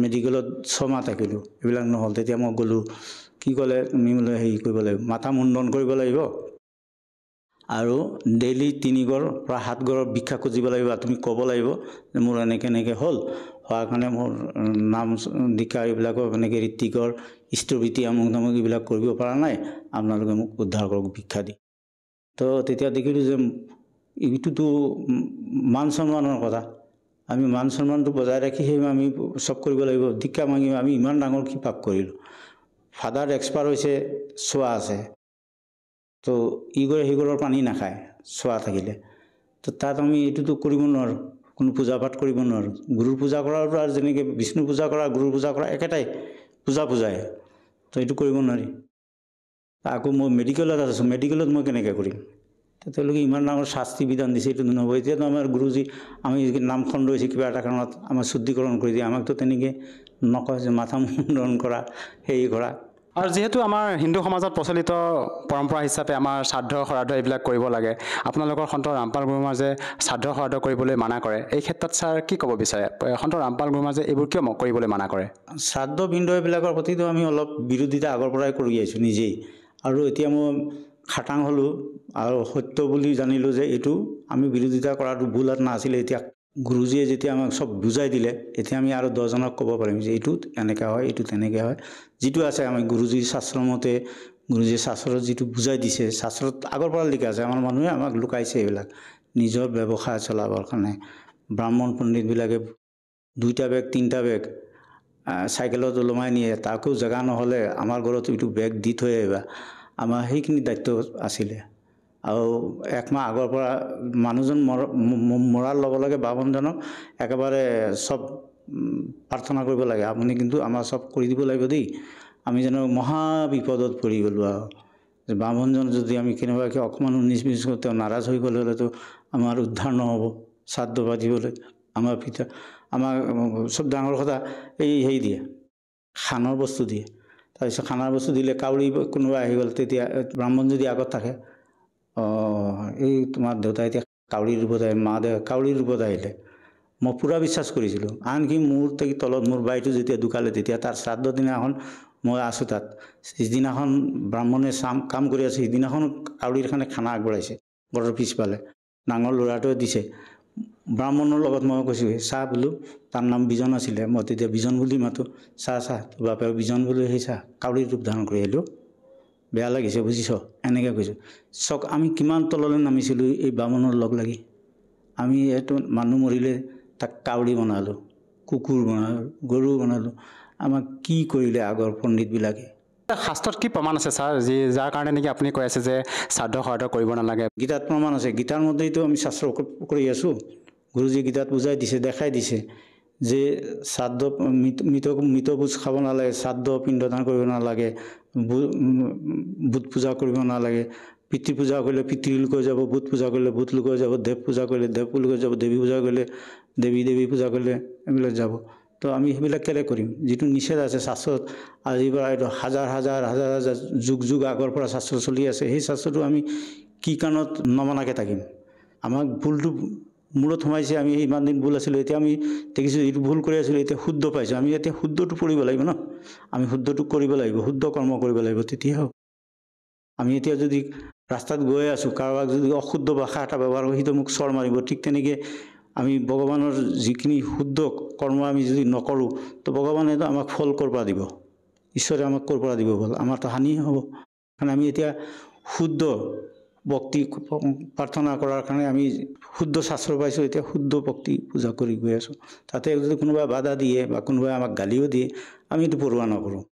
মেডিকেলত 6 মাহ থাকিলোঁ এইবিলাক নহ'ল তেতিয়া মই গ'লোঁ কি ক'লে তুমি বোলে হেৰি কৰিব লাগিব মাথা মুণ্ডন কৰিব লাগিব আৰু ডেইলি 3 গড় পৰা 7 গড়ৰ ভিক্ষা খুজিব লাগিব তুমি ক'ব লাগিব যে মোৰ এনেকৈ হ'ল হোৱাৰ কাৰণে মোৰ নাম দীক্ষা এইবিলাকৰ এনেকৈ ঋত্বিকৰ ইষ্টবৃত্তি আমুক তামুক এইবিলাক কৰিব পৰা নাই আপোনালোকে মোক উদ্ধাৰ কৰক ভিক্ষা দি তো তেতিয়া দেখিলোঁ যে এইটোতো মান সন্মানৰ কথা আমি মান সন্মানটো বজাই ৰাখি সেই আমি চব কৰিব লাগিব দীক্ষা মাগিম আমি ইমান ডাঙৰ কি পাপ কৰিলোঁ ফাদাৰ এক্সপায়াৰ হৈছে চোৱা আছে তো ইগৰে সিগৰৰ পানী নাখায় চোৱা থাকিলে তো তাত আমি এইটোতো কৰিব নোৱাৰোঁ কোনো পূজা পাঠ কৰিব নোৱাৰোঁ গুৰুৰ পূজা কৰাটো আৰু যেনেকৈ বিষ্ণু পূজা কৰা গুৰুৰ পূজা কৰা একেটাই পূজাই তো এইটো কৰিব নোৱাৰি আকৌ মই মেডিকেলত আছোঁ মেডিকেলত মই কেনেকৈ কৰিম তেওঁলোকে ইমান ডাঙৰ শাস্তি বিধান দিছে এইটো নহ'ব এতিয়াতো আমাৰ গুৰুজী আমি নামখন লৈছোঁ কিবা এটা কাৰণত আমাৰ শুদ্ধিকৰণ কৰি দিয়ে আমাকতো তেনেকৈ নকয় যে মাথা মুণ্ডন কৰা হেৰি কৰা আৰু যেহেতু আমাৰ হিন্দু সমাজত প্ৰচলিত পৰম্পৰা হিচাপে আমাৰ শ্ৰাদ্ধ শ্ৰাদ্ধ এইবিলাক কৰিব লাগে আপোনালোকৰ সন্ত ৰামপাল গুৰুমাজে শ্ৰাদ্ধ শ্ৰাদ্ধ কৰিবলৈ মানা কৰে এই ক্ষেত্ৰত ছাৰ কি ক'ব বিচাৰে সন্ত ৰামপাল গুৰুমাজে এইবোৰ কিয় কৰিবলৈ মানা কৰে শ্ৰাদ্ধ বিন্দু এইবিলাকৰ প্ৰতিতো আমি অলপ বিৰোধিতা আগৰ পৰাই কৰি আহিছোঁ নিজেই আৰু এতিয়া মই খাটাং হ'লোঁ আৰু সত্য বুলি জানিলোঁ যে এইটো আমি বিৰোধিতা কৰাটো ভুল নাছিলে এতিয়া গুৰুজীয়ে যেতিয়া আমাক চব বুজাই দিলে এতিয়া আমি আৰু 10জনক ক'ব পাৰিম যে এইটো এনেকৈ হয় এইটো তেনেকৈ হয় যিটো আছে আমি গুৰুজীৰ শাস্ত্ৰমতে গুৰুজীয়ে শাস্ত্ৰত যিটো বুজাই দিছে শাস্ত্ৰত আগৰ পৰা লিখা আছে আমাৰ মানুহে আমাক লুকাইছে এইবিলাক নিজৰ ব্যৱসায় চলাবৰ কাৰণে ব্ৰাহ্মণ পণ্ডিতবিলাকে 2টা বেগ 3টা বেগ চাইকেলত ওলমাই নিয়ে তাকো জেগা নহ'লে আমাৰ ঘৰত এইটো বেগ দি থৈ আহিবা আমাৰ সেইখিনি দায়িত্ব আছিলে আৰু 1 মাহ আগৰ পৰা মানুহজন মৰাৰ লগে লগে বামুণজনক একেবাৰে চব প্ৰাৰ্থনা কৰিব লাগে আপুনি কিন্তু আমাৰ চব কৰি দিব লাগিব দেই আমি যেন মহা বিপদত পৰি গ'লোঁ আৰু যে বামুণজন যদি আমি কেনেবাকৈ অকণমান 19-20 তেওঁ নাৰাজ হৈ গ'লে হ'লেতো আমাৰ উদ্ধাৰ নহ'ব শ্ৰাদ্ধ পাতিবলৈ আমাৰ পিতা আমাৰ চব ডাঙৰ কথা এই হেৰি দিয়ে খানৰ বস্তু দিয়ে তাৰপিছত খানাৰ বস্তু দিলে কাউৰী কোনোবা আহি গ'ল তেতিয়া ব্ৰাহ্মণ যদি আগত থাকে এই তোমাৰ দেউতা এতিয়া কাউৰীৰ ৰূপত মা দেউতা কাউৰীৰ ৰূপত আহিলে মই পূৰা বিশ্বাস কৰিছিলোঁ। আনকি মোৰ তলত মোৰ বাৰীটো যেতিয়া ঢুকালে তেতিয়া তাৰ শ্ৰাদ্ধ দিনাখন মই আছোঁ তাত। সিদিনাখন ব্ৰাহ্মণে কাম কৰি আছে, সিদিনাখন কাউৰীৰ কাৰণে খানা আগবঢ়াইছে ঘৰৰ পিছফালে, ডাঙৰ ল'ৰাটোৱে দিছে। ব্ৰাহ্মণৰ লগত মই কৈছোঁ চাহ বোলো, তাৰ নাম বিজন আছিলে, মই তেতিয়া বিজন বুলি মাতোঁ, চাহ তোৰ বাপে বিজন বুলি সেই চাহ কাউৰীৰ ৰূপ ধাৰণ কৰি আহিলোঁ, বেয়া লাগিছে বুজিছ, এনেকৈ কৈছোঁ। চক আমি কিমান তললৈ নামিছিলোঁ এই ব্ৰাহ্মণৰ লগ লাগি। আমি এইটো মানুহ মৰিলে তাক কাউৰী বনালোঁ, কুকুৰ বনালোঁ, গৰু বনালোঁ। আমাক কি কৰিলে আগৰ পণ্ডিতবিলাকে। শাস্ত্ৰত কি প্ৰমাণ আছে ছাৰ যাৰ কাৰণে নেকি আপুনি কৈ আছে যে শ্ৰাদ্ধ কৰিব নালাগে? গীতাত প্ৰমাণ আছে, গীতাৰ মতেইতো আমি শাস্ত্ৰ কৰি আছোঁ। গুৰুজী গীতাত বুজাই দিছে, দেখাই দিছে যে শ্ৰাদ্ধ মৃতভোজ খাব নালাগে, শ্ৰাদ্ধ পিণ্ডদান কৰিব নালাগে, বুট পূজা কৰিব নালাগে, পিতৃ পূজা কৰিলে পিতৃ লোকৈ যাব, বুট পূজা কৰিলে বুট লোকৈ যাব, দেৱ পূজা কৰিলে দেৱ লোকৈ যাব, দেৱী পূজা কৰিলে দেৱী পূজা কৰিলে এইবিলাক যাব। তো আমি সেইবিলাক কেলে কৰিম? যিটো নিষেধ আছে শাস্ত্ৰত, আজিৰ পৰা এইটো হাজাৰ হাজাৰ হাজাৰ হাজাৰ যুগ আগৰ পৰা শাস্ত্ৰ চলি আছে, সেই শাস্ত্ৰটো আমি কি কাৰণত নমনাকৈ থাকিম? আমাক ভুলটো মূৰত সোমাইছে, আমি ইমান দিন ভুল আছিলোঁ, এতিয়া আমি দেখিছোঁ এইটো ভুল কৰি আছিলোঁ, এতিয়া শুদ্ধ পাইছোঁ। আমি এতিয়া শুদ্ধটো কৰিব লাগিব ন, আমি শুদ্ধটো কৰিব লাগিব, শুদ্ধ কৰ্ম কৰিব লাগিব, তেতিয়াহে হ'ব। আমি এতিয়া যদি ৰাস্তাত গৈ আছোঁ, কাৰোবাক যদি অশুদ্ধ ভাষা এটা ব্যৱহাৰ কৰোঁ, সিটো মোক চৰ মাৰিব। ঠিক তেনেকৈ আমি ভগৱানৰ যিখিনি শুদ্ধ কৰ্ম আমি যদি নকৰোঁ, তো ভগৱানেতো আমাক ফল ক'ৰ পৰা দিব? ঈশ্বৰে আমাক ক'ৰ পৰা দিব ফল? আমাৰতো হানি হ'ব। কাৰণ আমি এতিয়া শুদ্ধ ভক্তি প্ৰাৰ্থনা কৰাৰ কাৰণে আমি শুদ্ধ শাস্ত্ৰ পাইছোঁ, এতিয়া শুদ্ধ ভক্তি পূজা কৰি গৈ আছোঁ। তাতে যদি কোনোবাই বাধা দিয়ে বা কোনোবাই আমাক গালিও দিয়ে, আমি এইটো পৰোৱা নকৰোঁ।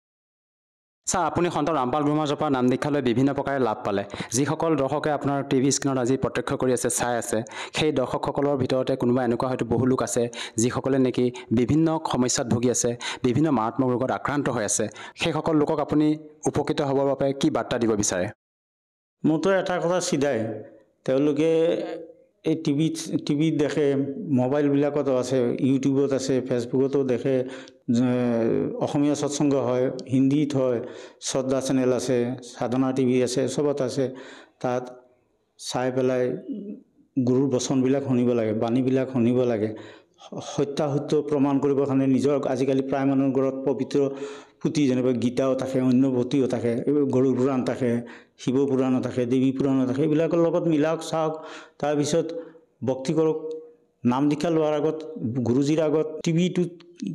ছাৰ, আপুনি সন্ত ৰামপাল গুৰু মহাৰাজৰ পৰা নাম দীক্ষা লৈ বিভিন্ন প্ৰকাৰে লাভ পালে। যিসকল দৰ্শকে আপোনাৰ টিভি স্ক্ৰীণত আজি প্ৰত্যক্ষ কৰি আছে, চাই আছে, সেই দৰ্শকসকলৰ ভিতৰতে কোনোবা এনেকুৱা হয়তো বহু লোক আছে যিসকলে নেকি বিভিন্ন সমস্যাত ভুগি আছে, বিভিন্ন মাৰাত্মক ৰোগত আক্ৰান্ত হৈ আছে। সেইসকল লোকক আপুনি উপকৃত হ'বৰ বাবে কি বাৰ্তা দিব বিচাৰে? মোৰতো এটা কথা চিধাই, তেওঁলোকে এই টিভিত দেখে, মোবাইলবিলাকতো আছে, ইউটিউবত আছে, ফেচবুকতো দেখে, অসমীয়া সৎসংগ হয়, হিন্দীত হয়, শ্ৰদ্ধা চেনেল আছে, সাধনা টিভি আছে, চবত আছে। তাত চাই পেলাই গুৰুৰ বচনবিলাক শুনিব লাগে, বাণীবিলাক শুনিব লাগে। সত্যাসত্য প্ৰমাণ কৰিবৰ কাৰণে নিজৰ আজিকালি প্ৰায় মানুহৰ ঘৰত পবিত্ৰ পুথি যেনেকৈ গীতাও থাকে, অন্য পুথিও থাকে, গৰুড় পুৰাণ থাকে, শিৱ পুৰাণো থাকে, দেৱী পুৰাণো থাকে, এইবিলাকৰ লগত মিলাওক, চাওক, তাৰপিছত ভক্তি কৰক। নাম দীক্ষা লোৱাৰ আগত গুৰুজীৰ আগত টিভিটোত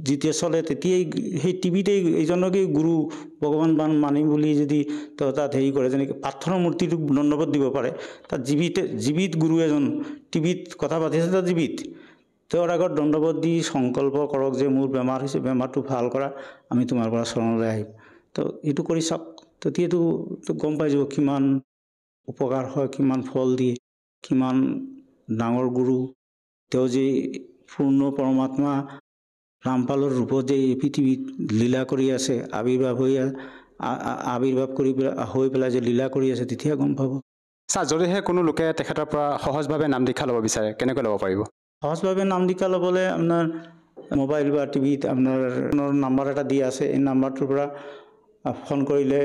যেতিয়া চলে তেতিয়াই সেই টিভিতেই এইজনকেই গুৰু ভগৱান মানিম বুলি যদি তাত হেৰি কৰে, যেনেকৈ পাথৰৰ মূৰ্তিটোক দণ্ডবোধ দিব পাৰে, তাত জীৱিত গুৰু এজন টিভিত কথা পাতিছে, তাত জীৱিত তেওঁৰ আগত দণ্ডবোধ দি সংকল্প কৰক যে মোৰ বেমাৰ হৈছে, বেমাৰটো ভাল কৰা, আমি তোমাৰ পৰা শৰণলৈ আহিম। তো এইটো কৰি চাওক, তেতিয়াতো গম পাই যাব কিমান উপকাৰ হয়, কিমান ফল দিয়ে, কিমান ডাঙৰ গুৰু। তেওঁ যে পূৰ্ণ পৰমাত্মা ৰামপালৰ ৰূপত যে এই পৃথিৱীত লীলা কৰি আছে, আৱিৰ্ভাৱ কৰি হৈ পেলাই যে লীলা কৰি আছে, তেতিয়া গম পাব। ছাৰ, যদিহে কোনো লোকে তেখেতৰ পৰা সহজভাৱে নাম দীক্ষা ল'ব বিচাৰে, কেনেকৈ ল'ব পাৰিব? সহজভাৱে নাম দীক্ষা ল'বলৈ আপোনাৰ মোবাইল বা টিভিত আপোনাৰ নাম্বাৰ এটা দিয়া আছে, এই নাম্বাৰটোৰ পৰা ফোন কৰিলে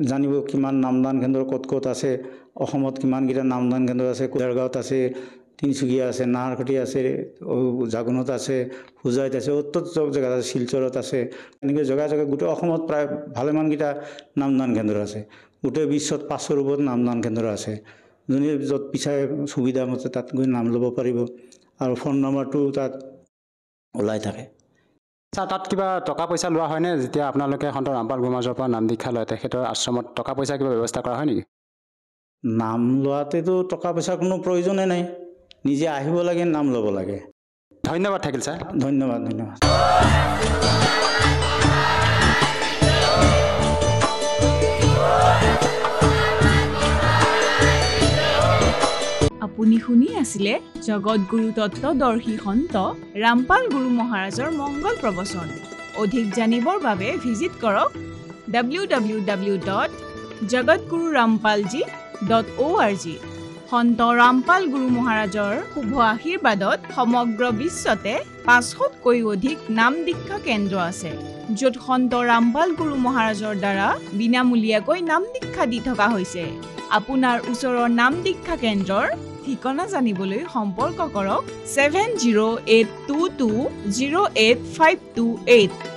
জানিব কিমান নামদান কেন্দ্ৰ ক'ত ক'ত আছে, অসমত কিমানকেইটা নামদান কেন্দ্ৰ আছে, দেৰগাঁৱত আছে, তিনিচুকীয়া আছে, নাহৰকটী আছে, জাগোনত আছে, হোজাইত আছে, চব জেগাত আছে, শিলচৰত আছে। এনেকৈ জেগা গোটেই অসমত প্ৰায় ভালেমানকেইটা নামদান কেন্দ্ৰ আছে। গোটেই বিশ্বত 500ৰ ওপৰত নামদান কেন্দ্ৰ আছে। যোনে য'ত পিছাই সুবিধা মতে তাত গৈ নাম ল'ব পাৰিব, আৰু ফোন নম্বৰটো তাত ওলাই থাকে। ছাৰ, তাত কিবা টকা পইচা লোৱা হয়নে? যেতিয়া আপোনালোকে সন্ত ৰামপাল গুৰু মহাৰাজৰ পৰা নাম দীক্ষা লয়, তেখেতৰ আশ্ৰমত টকা পইচা কিবা ব্যৱস্থা কৰা হয় নেকি? নাম লোৱাতেতো টকা পইচাৰ কোনো প্ৰয়োজনেই নাই, নিজে আহিব লাগে, নাম ল'ব লাগে। ধন্যবাদ থাকিল ছাৰ। ধন্যবাদ। আপুনি শুনি আছিলে জগতগুৰু তত্ত্বদৰ্শী সন্ত ৰামপাল গুৰু মহাৰাজৰ মংগল প্ৰবচন। অধিক জানিবৰ বাবে ভিজিট কৰক www.jagatgururampalji.org। সন্ত ৰামপাল গুৰু মহাৰাজৰ শুভ আশীৰ্বাদত সমগ্ৰ বিশ্বতে 500তকৈ অধিক নাম দীক্ষা কেন্দ্ৰ আছে, য'ত সন্ত ৰামপাল গুৰু মহাৰাজৰ দ্বাৰা বিনামূলীয়াকৈ নাম দীক্ষা দি থকা হৈছে। আপোনাৰ ওচৰৰ নাম দীক্ষা কেন্দ্ৰৰ ঠিকনা জানিবলৈ সম্পৰ্ক কৰক 7082208528